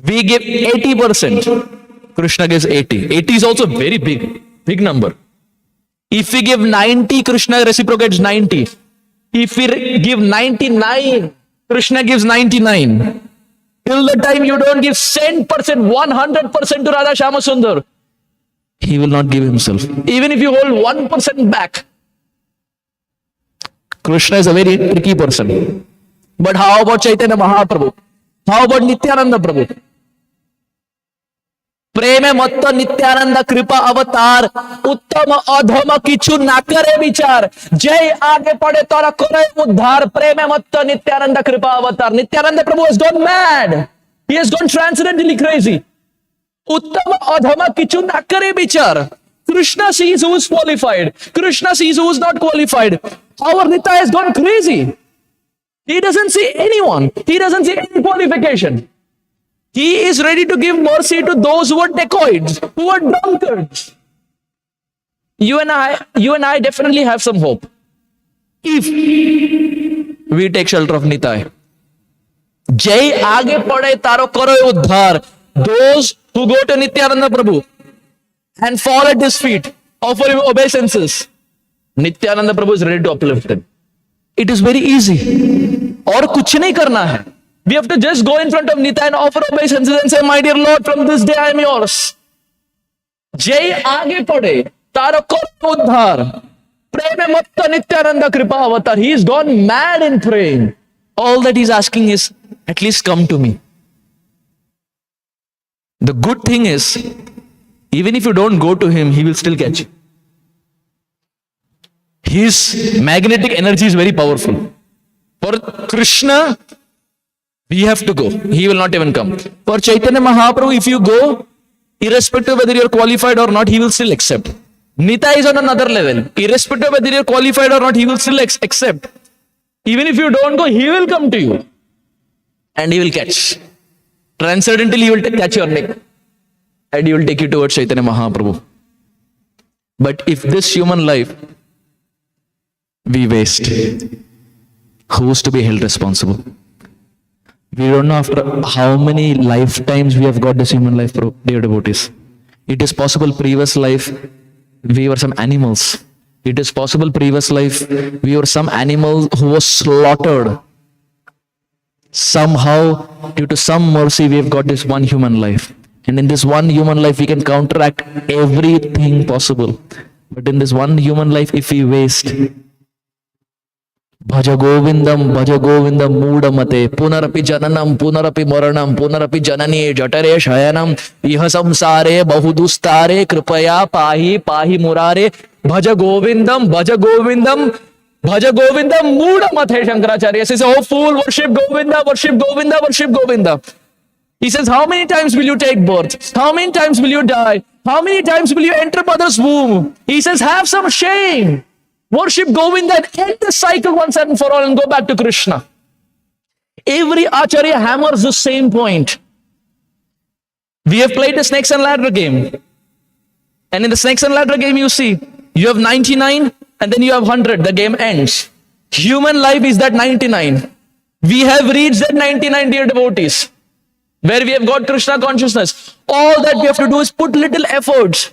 We give 80%, Krishna gives 80. 80 is also very big number. If we give 90, Krishna reciprocates 90. If we give 99, Krishna gives 99. Till the time you don't give 10%, 100% to Radha Shama Sundar, He will not give Himself. Even if you hold 1% back, Krishna is a very tricky person. But how about Chaitanya Mahaprabhu? How about Nityananda Prabhu? Preme matta Nityananda kripa avatar, uttama adhama kichu nakare vichar, jai aage pade tora kore uddhar, preme matta Nityananda kripa avatar. Nityananda Prabhu has gone mad. He has gone transcendently crazy. Uttama adhama kichu nakare vichar. Krishna sees who is qualified. Krishna sees who is not qualified. Our Nita has gone crazy. He doesn't see anyone. He doesn't see any qualification. He is ready to give mercy to those who are dacoits, who are drunkards. You and I definitely have some hope. If we take shelter of Nitai. Jai aage pade taro karo uddhar. Those who go to Nityananda Prabhu and fall at His feet, offer Him obeisances, Nityananda Prabhu is ready to uplift them. It is very easy. और कुछ नहीं करना है. We have to just go in front of Nitya and offer obeisances and say, my dear Lord, from this day I am yours. Jai aage pade, taro karo uddhar. Preme matta Nityananda kripa avatar. He is gone mad in praying. All that he is asking is, at least come to me. The good thing is, even if you don't go to him, he will still catch you. His magnetic energy is very powerful. For Krishna, we have to go. He will not even come. For Chaitanya Mahaprabhu, if you go, irrespective of whether you are qualified or not, he will still accept. Nita is on another level. Irrespective of whether you are qualified or not, he will still accept. Even if you don't go, he will come to you. And he will catch. Transcendently, he will catch your neck. And he will take you towards Chaitanya Mahaprabhu. But if this human life we waste, who's to be held responsible? We don't know after how many lifetimes we have got this human life, dear devotees. It is possible previous life we were some animals. It is possible previous life we were some animal who was slaughtered. Somehow, due to some mercy, we have got this one human life. And in this one human life, we can counteract everything possible. But in this one human life, if we waste, Bhaja Govindam, Moodamate, Punarapi Jananam, Punarapi Maranam, Punarapi Janani, Jatare Shayanam, Iha Samsare, Bahudustare, Kripaya, Pahi, Murare, Bhaja Govindam, Moodamate, Shankaracharya says, oh fool, worship Govinda, worship Govinda, worship Govinda. He says, how many times will you take birth? How many times will you die? How many times will you enter mother's womb? He says, have some shame. Worship Govinda and end the cycle once and for all and go back to Krishna. Every Acharya hammers the same point. We have played the snakes and ladder game. And in the snakes and ladder game, you see, you have 99 and then you have 100. The game ends. Human life is that 99. We have reached that 99, dear devotees, where we have got Krishna consciousness. All that we have to do is put little efforts.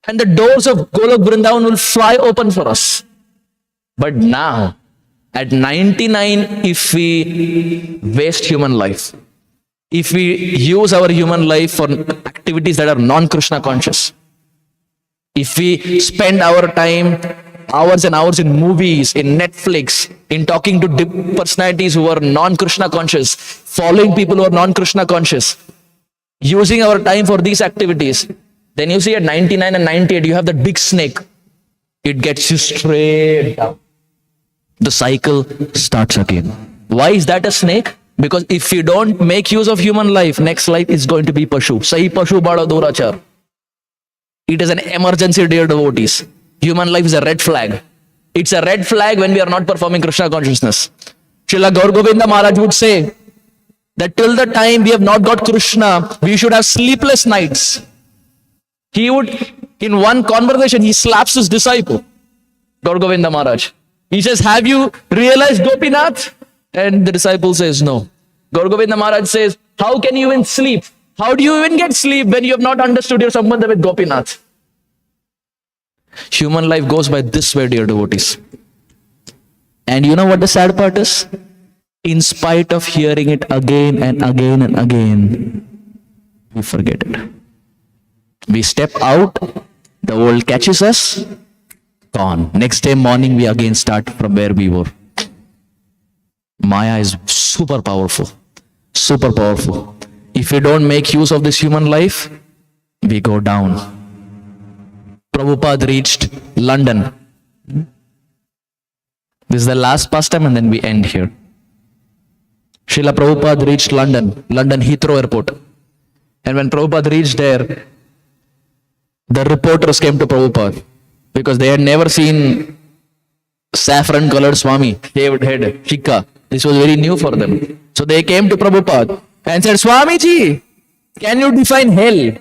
And the doors of Golok Vrindavan will fly open for us. But now, at 99, if we waste human life, if we use our human life for activities that are non-Krishna conscious, if we spend our time, hours and hours in movies, in Netflix, in talking to personalities who are non-Krishna conscious, following people who are non-Krishna conscious, using our time for these activities. Then you see at 99 and 98, you have that big snake. It gets you straight down. The cycle starts again. Why is that a snake? Because if you don't make use of human life, next life is going to be Pashu. Sahi Pashu Bada Durachar. It is an emergency, dear devotees. Human life is a red flag. It's a red flag when we are not performing Krishna consciousness. Srila Gaur Govinda Maharaj would say that till the time we have not got Krishna, we should have sleepless nights. He would, in one conversation, he slaps his disciple, Gaur Govinda Maharaj. He says, have you realized Gopinath? And the disciple says, no. Gaur Govinda Maharaj says, how can you even sleep? How do you even get sleep when you have not understood your sambandha with Gopinath? Human life goes by this way, dear devotees. And you know what the sad part is? In spite of hearing it again and again and again, we forget it. We step out, the world catches us, gone. Next day morning, we again start from where we were. Maya is super powerful. Super powerful. If we don't make use of this human life, we go down. Prabhupada reached London. This is the last pastime and then we end here. Srila Prabhupada reached London Heathrow Airport. And when Prabhupada reached there, the reporters came to Prabhupada because they had never seen saffron colored Swami, shaved head, shikha. This was very new for them. So they came to Prabhupada and said, Swamiji, can you define hell?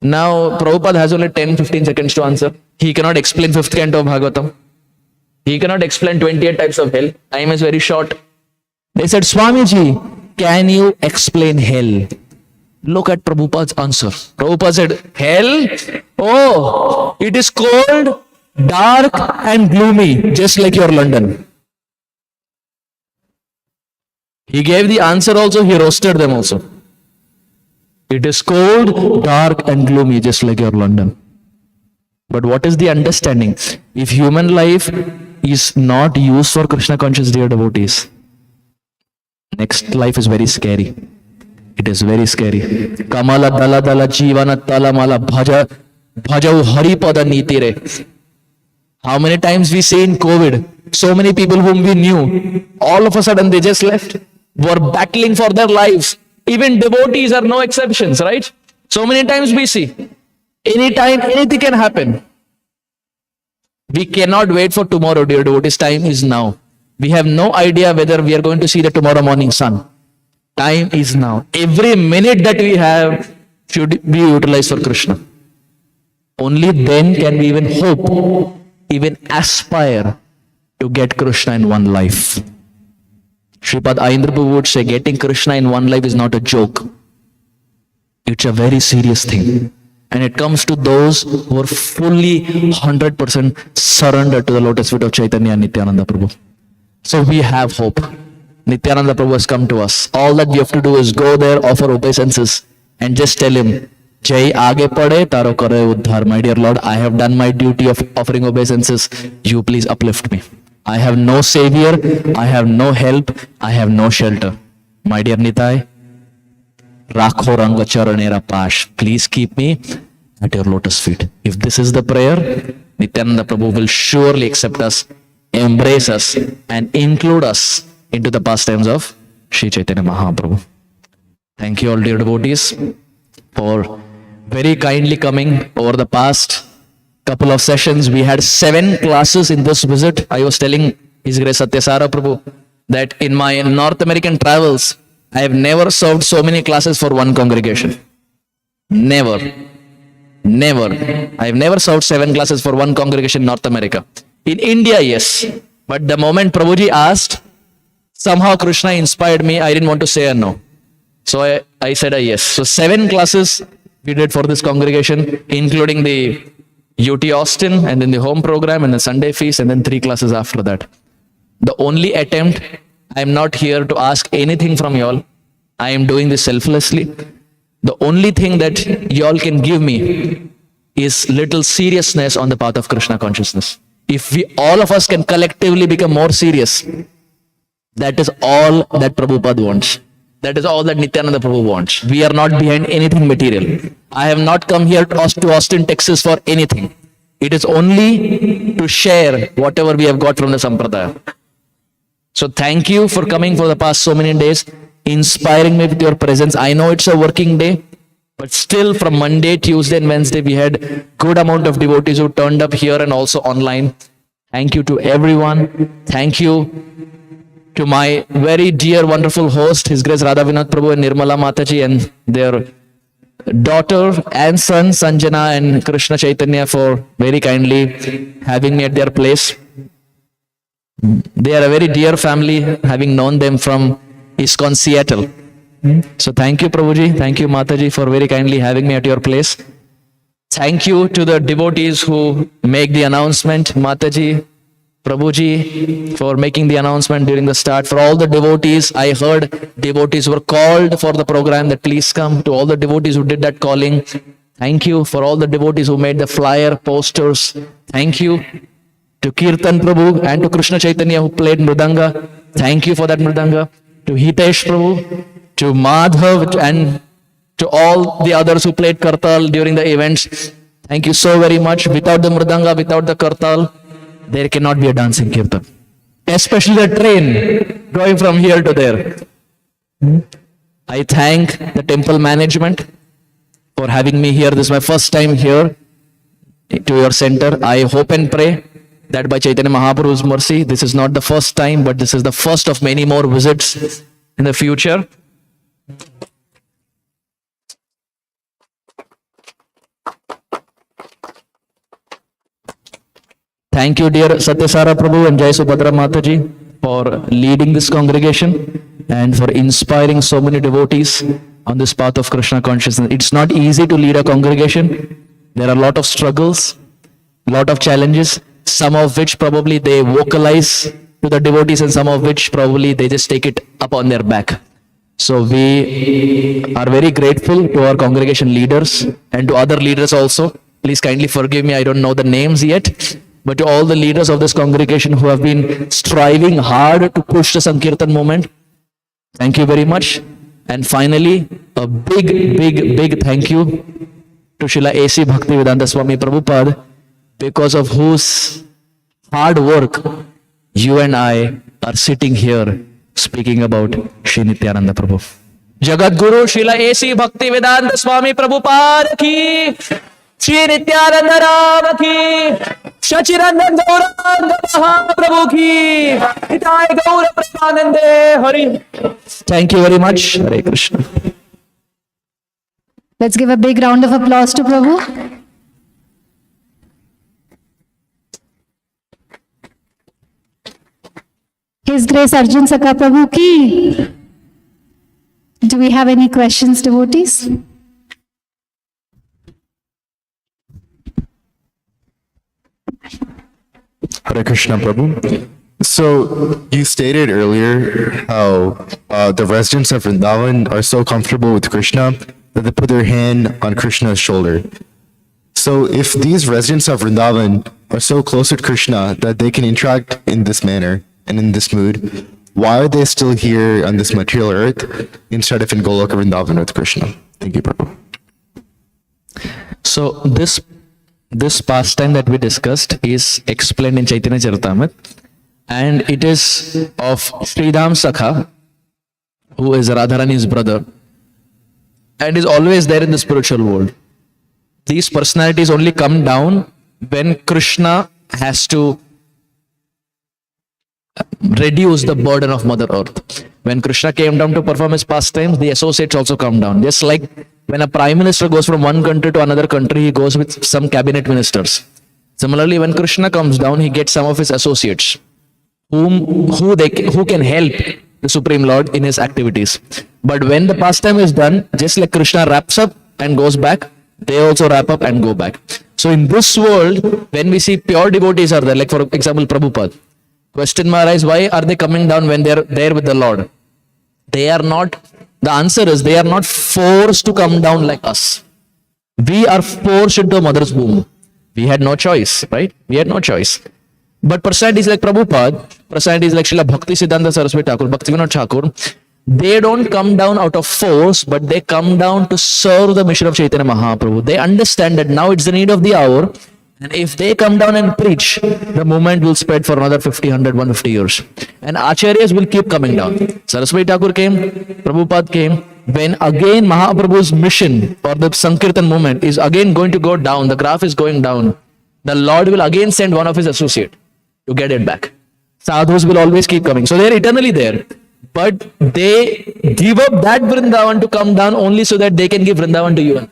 Now Prabhupada has only 10-15 seconds to answer. He cannot explain 5th canto of Bhagavatam. He cannot explain 28 types of hell. Time is very short. They said, Swamiji, can you explain hell? Look at Prabhupada's answer. Prabhupada said, hell? Oh, it is cold, dark and gloomy, just like your London. He gave the answer also, he roasted them also. It is cold, dark and gloomy, just like your London. But what is the understanding? If human life is not used for Krishna conscious, dear devotees, next life is very scary. It is very scary. Kamala dala dala jivana tala mala bhaja bhajau haripada nitire. How many times we say in COVID, so many people whom we knew, all of a sudden they just left, were battling for their lives. Even devotees are no exceptions, right? So many times we see. Anytime, anything can happen. We cannot wait for tomorrow, dear devotees. Time is now. We have no idea whether we are going to see the tomorrow morning sun. Time is now. Every minute that we have should be utilized for Krishna. Only then can we even hope, even aspire to get Krishna in one life. Sripad Ayendra Prabhu would say, getting Krishna in one life is not a joke. It's a very serious thing. And it comes to those who are fully 100% surrendered to the lotus feet of Chaitanya and Nityananda Prabhu. So we have hope. Nityananda Prabhu has come to us. All that we have to do is go there, offer obeisances, and just tell him, Jai aage pade, taro kare uddhar. My dear Lord, I have done my duty of offering obeisances. You please uplift me. I have no savior, I have no help, I have no shelter. My dear Nitai, Rakho Ranga Charanera Pash, please keep me at your lotus feet. If this is the prayer, Nityananda Prabhu will surely accept us, embrace us, and include us into the pastimes of Sri Chaitanya Mahaprabhu. Thank you all, dear devotees, for very kindly coming over the past couple of sessions. We had 7 classes in this visit. I was telling His Grace Satyasara Prabhu that in my North American travels, I have never served so many classes for one congregation. Never. I have never served 7 classes for one congregation in North America. In India, yes. But the moment Prabhuji asked, somehow Krishna inspired me. I didn't want to say a no. So I said a yes. So 7 classes we did for this congregation, including the UT Austin and then the home program and the Sunday feast and then 3 classes after that. The only attempt, I am not here to ask anything from y'all. I am doing this selflessly. The only thing that y'all can give me is little seriousness on the path of Krishna consciousness. If we, all of us can collectively become more serious, that is all that Prabhupada wants. That is all that Nityananda Prabhu wants. We are not behind anything material. I have not come here to Austin, Texas for anything. It is only to share whatever we have got from the Sampradaya. So thank you for coming for the past so many days, inspiring me with your presence. I know it's a working day, but still from Monday, Tuesday and Wednesday, we had good amount of devotees who turned up here and also online. Thank you to everyone. Thank you to my very dear, wonderful host, His Grace Radha Vinod Prabhu and Nirmala Mataji and their daughter and son, Sanjana and Krishna Chaitanya, for very kindly having me at their place. They are a very dear family, having known them from ISKCON Seattle. So thank you, Prabhuji. Thank you, Mataji, for very kindly having me at your place. Thank you to the devotees who make the announcement, Mataji, Prabhuji, for making the announcement during the start. For all the devotees, I heard devotees were called for the program that please come. To all the devotees who did that calling, thank you. For all the devotees who made the flyer, posters, thank you. To Kirtan Prabhu and to Krishna Chaitanya who played Mridanga, thank you for that Mridanga. To Hitesh Prabhu, to Madhav and to all the others who played Kartal during the events, thank you so very much. Without the Mridanga, without the Kartal, there cannot be a dancing Kirtan. Especially the train going from here to there. I thank the temple management for having me here. This is my first time here to your center. I hope and pray that by Chaitanya Mahaprabhu's mercy, this is not the first time, but this is the first of many more visits in the future. Thank you, dear Satyasara Prabhu and Jai Subhadra Mataji, for leading this congregation and for inspiring so many devotees on this path of Krishna consciousness. It's not easy to lead a congregation. There are a lot of struggles, a lot of challenges, some of which probably they vocalize to the devotees and some of which probably they just take it up on their back. So we are very grateful to our congregation leaders and to other leaders also. Please kindly forgive me, I don't know the names yet. But to all the leaders of this congregation who have been striving hard to push the Sankirtan movement, thank you very much. And finally, a big thank you to Srila A.C. Bhaktivedanta Swami Prabhupada, because of whose hard work you and I are sitting here speaking about Shri Nityananda Prabhu. Jagat Guru Srila A.C. Bhaktivedanta Swami Prabhupada ki, Shri Nityananda Rama ki, Shachirandan Gauranga Mahaprabhu ki, Nitai Gaura Prasanande Hari. Thank you very much. Hare Krishna. Let's give a big round of applause to Prabhu. His Grace Arjun Sakha Prabhu ki. Do we have any questions, devotees? Hare Krishna Prabhu. So you stated earlier how the residents of Vrindavan are so comfortable with Krishna that they put their hand on Krishna's shoulder. So if these residents of Vrindavan are so close with Krishna that they can interact in this manner and in this mood, why are they still here on this material earth instead of in Goloka Vrindavan with Krishna? Thank you, Prabhu. So this pastime that we discussed is explained in Chaitanya Charitamrita, and it is of Sridham Sakha, who is Radharani's brother, and is always there in the spiritual world. These personalities only come down when Krishna has to reduce the burden of Mother Earth. When Krishna came down to perform his pastimes, the associates also come down. Just like when a prime minister goes from one country to another country, he goes with some cabinet ministers. Similarly, when Krishna comes down, he gets some of his associates who can help the Supreme Lord in his activities. But when the pastime is done, just like Krishna wraps up and goes back, they also wrap up and go back. So in this world, when we see pure devotees are there, like for example, Prabhupada, question may arise, why are they coming down when they're there with the Lord? They are not, the answer is they are not forced to come down like us. We are forced into a mother's womb. We had no choice, right? We had no choice. But personalities like Prabhupada, personalities like Srila Bhakti Siddhanta Saraswati Thakur, Bhaktivinoda Thakur, they don't come down out of force, but they come down to serve the mission of Chaitanya Mahaprabhu. They understand that now it's the need of the hour. And if they come down and preach, the movement will spread for another 50, 100, 150 years. And Acharyas will keep coming down. Saraswati Thakur came, Prabhupada came. When again Mahaprabhu's mission or the Sankirtan movement is again going to go down, the graph is going down, the Lord will again send one of his associates to get it back. Sadhus will always keep coming. So they are eternally there. But they give up that Vrindavan to come down only so that they can give Vrindavan to you.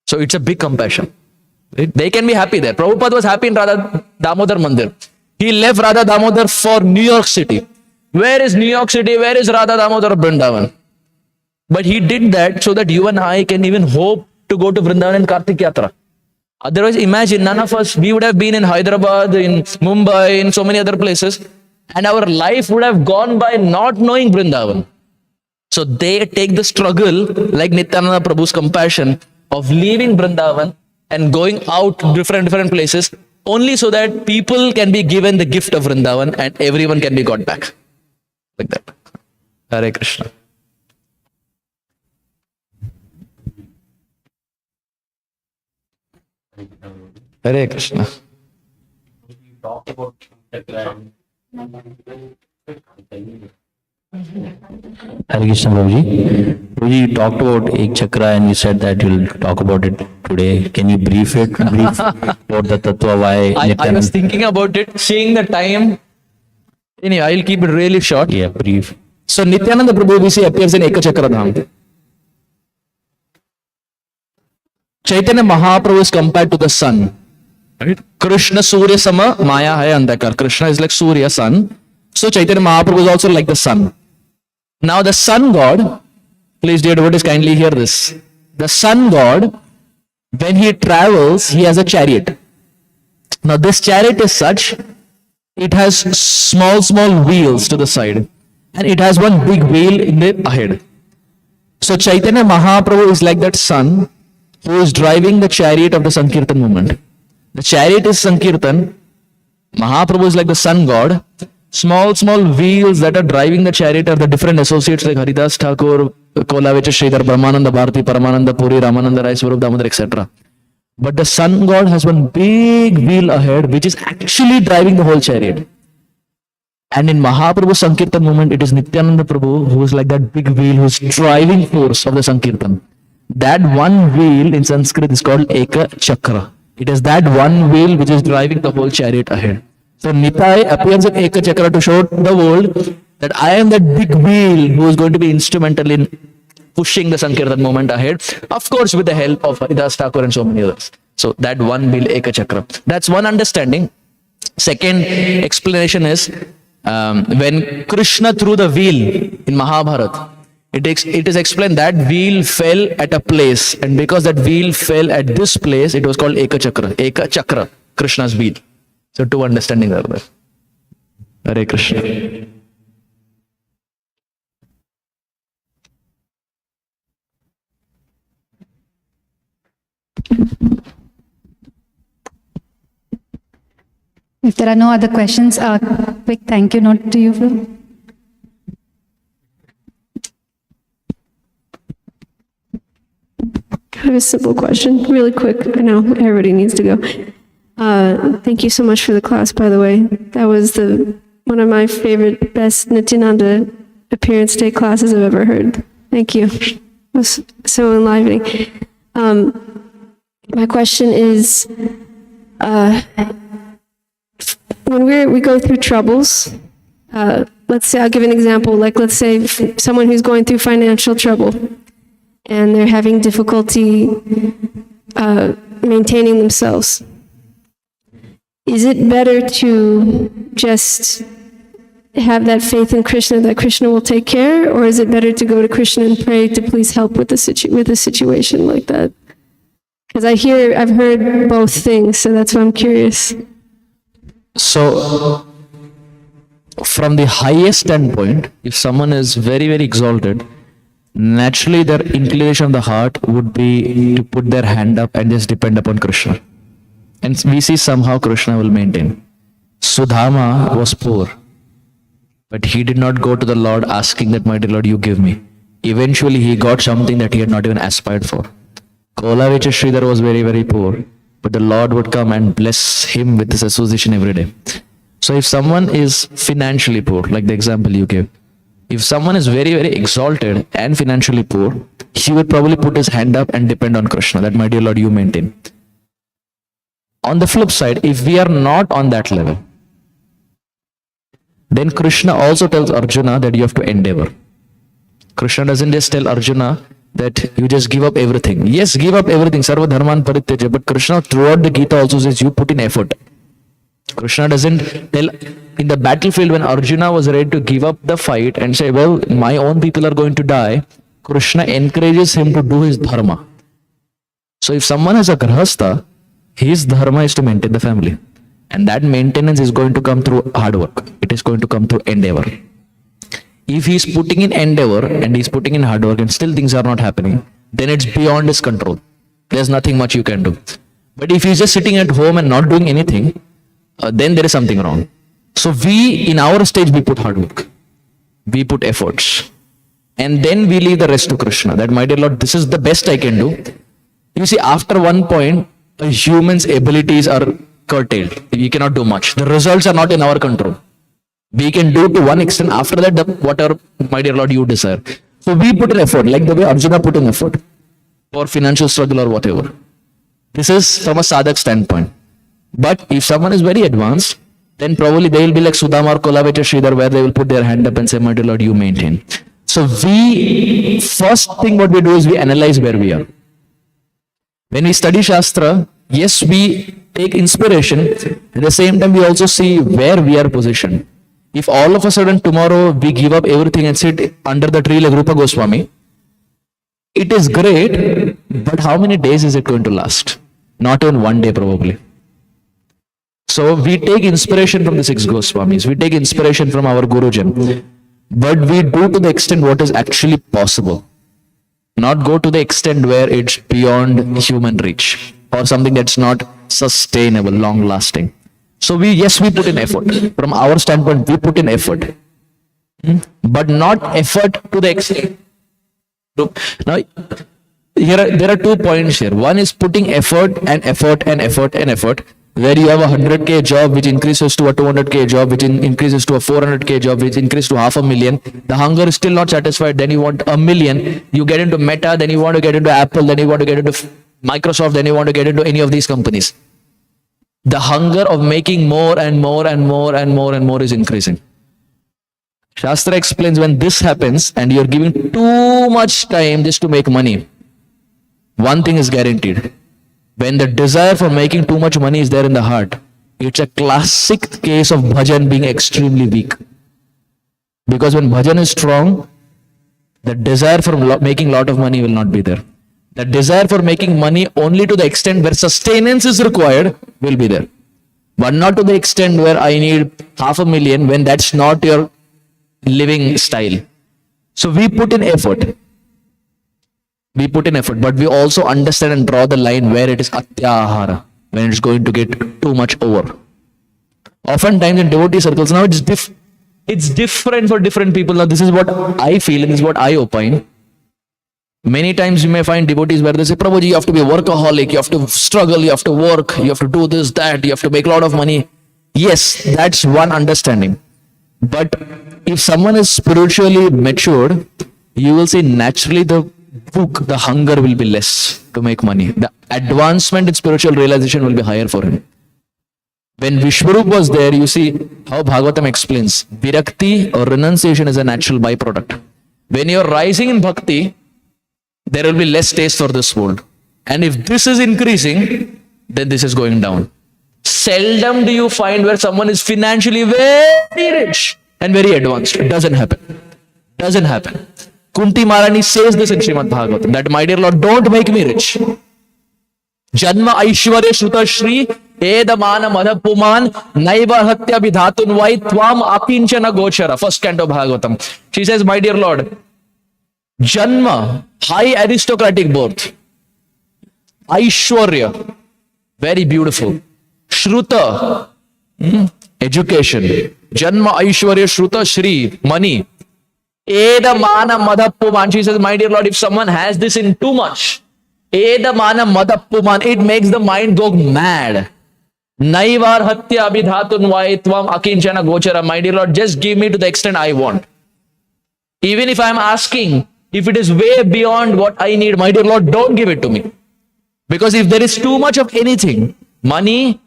So it's a big compassion. They can be happy there. Prabhupada was happy in Radha Damodar Mandir. He left Radha Damodar for New York City. Where is New York City? Where is Radha Damodar Vrindavan? But he did that so that you and I can even hope to go to Vrindavan and Kartik Yatra. Otherwise, imagine none of us, we would have been in Hyderabad, in Mumbai, in so many other places, and our life would have gone by not knowing Vrindavan. So they take the struggle, like Nityananda Prabhu's compassion, of leaving Vrindavan and going out to different places only so that people can be given the gift of Vrindavan and everyone can be got back. Like that. Hare Krishna. Hare Krishna. Hare Krishna Prabhuji. Prabhuji, you talked about Ek Chakra and you said that you'll talk about it today. Can you brief about the Tattva, why I was thinking about it, seeing the time. Anyway, I'll keep it really short. Yeah, brief. So Nityananda Prabhu we see appears in Ekachakra Dham. Chaitanya Mahaprabhu is compared to the sun. Right? Krishna Surya Sama Maya Hai Andhakar. Krishna is like Surya, sun. So Chaitanya Mahaprabhu is also like the sun. Now the sun god, please dear devotees kindly hear this. The sun god, when he travels, he has a chariot. Now this chariot is such, it has small wheels to the side. And it has one big wheel in the ahead. So Chaitanya Mahaprabhu is like that sun who is driving the chariot of the Sankirtan movement. The chariot is Sankirtan. Mahaprabhu is like the sun god. Small wheels that are driving the chariot are the different associates like Haridas Thakur, Kolavecha Sridhar, Brahmananda Bharati, Paramananda Puri, Ramananda Rai, Swarup Damodar, etc. But the sun god has one big wheel ahead which is actually driving the whole chariot. And in Mahaprabhu's Sankirtan movement, it is Nityananda Prabhu who is like that big wheel who is driving force of the Sankirtan. That one wheel in Sanskrit is called Eka Chakra. It is that one wheel which is driving the whole chariot ahead. So Nitai appears in Eka Chakra to show the world that I am that big wheel who is going to be instrumental in pushing the Sankirtan movement ahead. Of course, with the help of Haridas Thakur and so many others. So that one wheel Eka Chakra. That's one understanding. Second explanation is when Krishna threw the wheel in Mahabharata, it is explained that wheel fell at a place, and because that wheel fell at this place, it was called Eka Chakra. Eka Chakra, Krishna's wheel. So two understandings are there. Hare Krishna. If there are no other questions, a quick thank you note to you, Prabhu. I have a simple question, really quick. I know everybody needs to go. Thank you so much for the class, by the way. That was one of my favorite, best Nityananda appearance day classes I've ever heard. Thank you. It was so enlivening. My question is, when we go through troubles, let's say, I'll give an example, like let's say someone who's going through financial trouble and they're having difficulty maintaining themselves. Is it better to just have that faith in Krishna that Krishna will take care, or is it better to go to Krishna and pray to please help with a situation like that? Because I've heard both things, so that's why I'm curious. So, from the highest standpoint, if someone is very, very exalted, naturally their inclination of the heart would be to put their hand up and just depend upon Krishna. And we see somehow Krishna will maintain. Sudama was poor, But he did not go to the Lord asking that, my dear Lord, you give me. Eventually, he got something that he had not even aspired for. Kolavecha Sridhar was very, very poor, but the Lord would come and bless him with his association every day. So if someone is financially poor, like the example you gave, if someone is very, very exalted and financially poor, he would probably put his hand up and depend on Krishna, that my dear Lord, you maintain. On the flip side, if we are not on that level, then Krishna also tells Arjuna that you have to endeavor. Krishna doesn't just tell Arjuna that you just give up everything. Yes, give up everything, sarva dharman parityaja, but Krishna throughout the Gita also says you put in effort. Krishna doesn't tell in the battlefield when Arjuna was ready to give up the fight and say, well, my own people are going to die. Krishna encourages him to do his dharma. So if someone has a grahastha, his dharma is to maintain the family. And that maintenance is going to come through hard work. It is going to come through endeavor. If he's putting in endeavor and he's putting in hard work and still things are not happening, then it's beyond his control. There's nothing much you can do. But if he's just sitting at home and not doing anything, then there is something wrong. So we, in our stage, we put hard work. We put efforts. And then we leave the rest to Krishna. That, my dear Lord, this is the best I can do. You see, after one point, a human's abilities are curtailed. We cannot do much. The results are not in our control. We can do to one extent. After that, whatever, my dear Lord, you desire. So we put in effort, like the way Arjuna put in effort for financial struggle or whatever. This is from a sadhak standpoint. But if someone is very advanced, then probably they will be like Sudama or Kolavecha Sridhar, where they will put their hand up and say, my dear Lord, you maintain. So we, first thing what we do is we analyze where we are. When we study Shastra, yes, we take inspiration. At the same time, we also see where we are positioned. If all of a sudden tomorrow we give up everything and sit under the tree like Rupa Goswami, it is great, but how many days is it going to last? Not even one day probably. So we take inspiration from the 6 Goswamis, we take inspiration from our Gurujan, but we do to the extent what is actually possible. Not go to the extent where it's beyond human reach or something that's not sustainable, long lasting. So we put in effort. From our standpoint, we put in effort, but not effort to the extent. Now, there are 2 points here. One is putting effort and effort and effort and effort, where you have a 100K job which increases to a 200K job, which increases to a 400K job, which increases to 500,000. The hunger is still not satisfied. Then you want 1 million. You get into Meta, then you want to get into Apple, then you want to get into Microsoft, then you want to get into any of these companies. The hunger of making more and more and more and more and more is increasing. Shastra explains when this happens and you're giving too much time just to make money, one thing is guaranteed. When the desire for making too much money is there in the heart, it's a classic case of bhajan being extremely weak. Because when bhajan is strong, the desire for making a lot of money will not be there. The desire for making money only to the extent where sustenance is required will be there. But not to the extent where I need 500,000 when that's not your living style. So we put in effort. We put in effort, but we also understand and draw the line where it is atyahara, when it's going to get too much over. Oftentimes in devotee circles, now it's different for different people. Now this is what I feel and this is what I opine. Many times you may find devotees where they say, Prabhuji, you have to be a workaholic, you have to struggle, you have to work, you have to do this, that, you have to make a lot of money. Yes, that's one understanding. But if someone is spiritually matured, you will see naturally the hunger will be less to make money. The advancement in spiritual realization will be higher for him. When Vishwarup was there, you see how Bhagavatam explains, Virakti or renunciation is a natural byproduct. When you're rising in bhakti, there will be less taste for this world. And if this is increasing, then this is going down. Seldom do you find where someone is financially very rich and very advanced. It doesn't happen. Doesn't happen. Kunti Maharani says this in Srimad Bhagavatam, that my dear Lord, don't make me rich. Janma Aishwarya Shruta Shri Edamana Madhapuman Naiva Hatya Vidhatun Vai Tvam Apinchana Gochara. First canto Bhagavatam. She says, my dear Lord, Janma, high aristocratic birth. Aishwarya, very beautiful. Shruta, education, Janma Aishwarya Shruta Shri, money, Eda Mana Madhapuman. She says, my dear Lord, if someone has this in too much, Eda Mana Madhapuman, it makes the mind go mad. Naivar Hatya Abhidhatun Vaitvam Akinchana Gochara. My dear Lord, just give me to the extent I want. Even if I'm asking, if it is way beyond what I need, my dear Lord, don't give it to me. Because if there is too much of anything, money,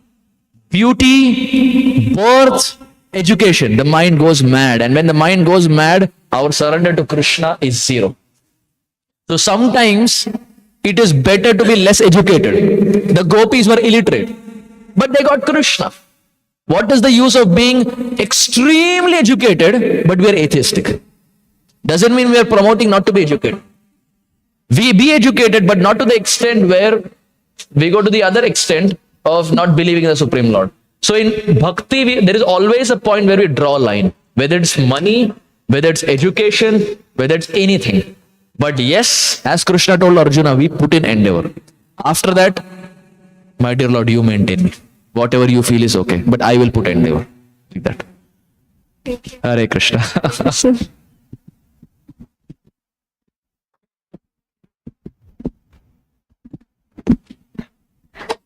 beauty, birth, education, the mind goes mad. And when the mind goes mad, our surrender to Krishna is zero. So sometimes it is better to be less educated. The gopis were illiterate, but they got Krishna. What is the use of being extremely educated, but we are atheistic? Doesn't mean we are promoting not to be educated. We be educated, but not to the extent where we go to the other extent of not believing in the Supreme Lord. So in bhakti, there is always a point where we draw a line, whether it's money, whether it's education, whether it's anything. But yes, as Krishna told Arjuna, we put in endeavor. After that, my dear Lord, you maintain me. Whatever you feel is okay, but I will put endeavor. Like that. Hare Krishna.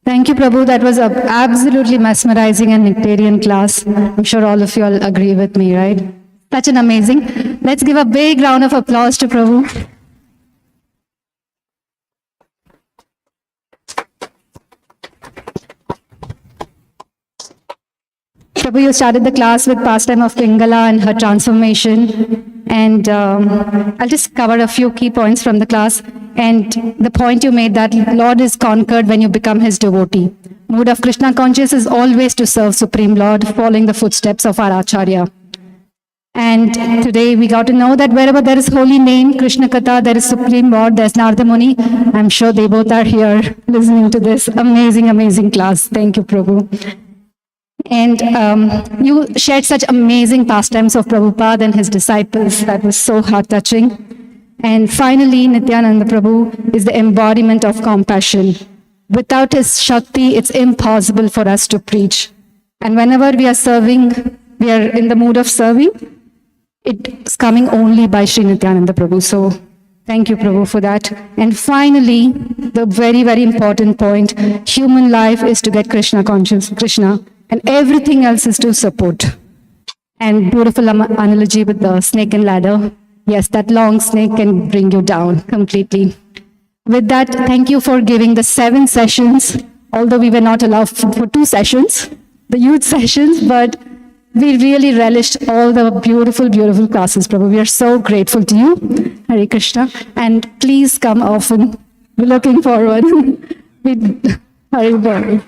Thank you, Prabhu. That was an absolutely mesmerizing and nectarian class. I'm sure all of you all agree with me, right? Such an amazing. Let's give a big round of applause to Prabhu. Prabhu, you started the class with pastime of Pingala and her transformation. And I'll just cover a few key points from the class. And the point you made that Lord is conquered when you become his devotee. Mood of Krishna conscious is always to serve Supreme Lord, following the footsteps of our Acharya. And today we got to know that wherever there is holy name, Krishna Katha, there is Supreme Lord, there's Narada Muni. I'm sure they both are here listening to this amazing, amazing class. Thank you, Prabhu. And you shared such amazing pastimes of Prabhupada and his disciples. That was so heart-touching. And finally, Nityananda Prabhu is the embodiment of compassion. Without his Shakti, it's impossible for us to preach. And whenever we are serving, we are in the mood of serving, it's coming only by Sri Nityananda Prabhu. So thank you, Prabhu, for that. And finally, the very, very important point, human life is to get Krishna conscious, Krishna, and everything else is to support. And beautiful analogy with the snake and ladder. Yes, that long snake can bring you down completely. With that, thank you for giving the 7 sessions, although we were not allowed for 2 sessions, the youth sessions, but we really relished all the beautiful, beautiful classes, Prabhu. We are so grateful to you, Hare Krishna, and please come often. We're looking forward. Hare Krishna.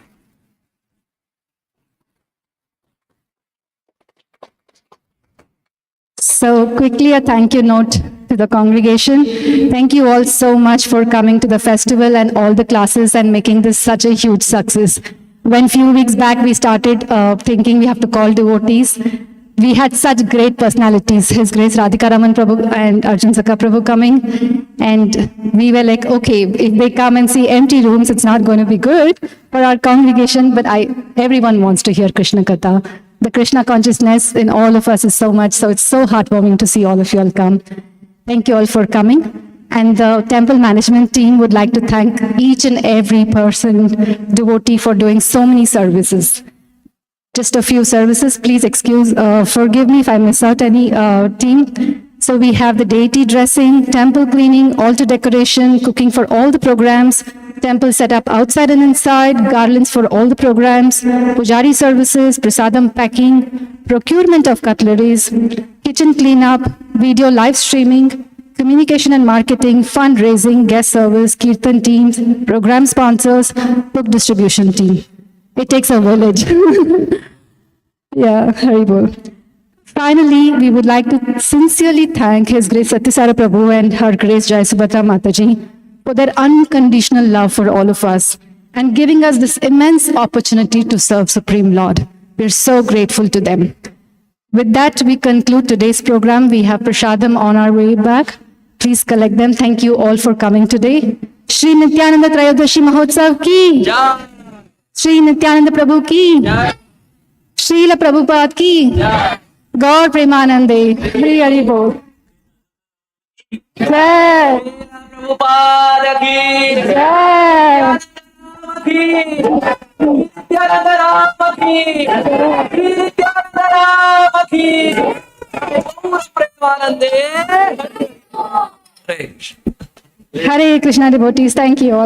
So quickly, a thank you note to the congregation. Thank you all so much for coming to the festival and all the classes and making this such a huge success. When few weeks back we started thinking we have to call devotees, we had such great personalities, His Grace Radhika Raman Prabhu and Arjun Sakha Prabhu coming, and we were like, okay, if they come and see empty rooms, it's not going to be good for our congregation, but everyone wants to hear Krishna Katha. The Krishna consciousness in all of us is so much, so it's so heartwarming to see all of you all come. Thank you all for coming. And the temple management team would like to thank each and every person, devotee, for doing so many services. Just a few services. Please forgive me if I miss out any team. So we have the deity dressing, temple cleaning, altar decoration, cooking for all the programs, temple setup outside and inside, garlands for all the programs, pujari services, prasadam packing, procurement of cutleries, kitchen cleanup, video live streaming, communication and marketing, fundraising, guest service, kirtan teams, program sponsors, book distribution team. It takes a village. Yeah, Haribol. Finally, we would like to sincerely thank His Grace Satyasara Prabhu and Her Grace Jai Subhadra Mataji for their unconditional love for all of us and giving us this immense opportunity to serve Supreme Lord. We're so grateful to them. With that, we conclude today's program. We have prasadam on our way back. Please collect them. Thank you all for coming today. Shri Nityananda Trayodasi Mahotsav ki. Jai. Shri Nityananda Prabhu ki. Jai. Srila Prabhupada ki. Gaur Premanande. Hari Hari Bol. Jai. Prabhupada ki Jai. Nityananda Rama ki Nityananda Rama ki Gaur Premanande. Hare Krishna devotees, thank you all.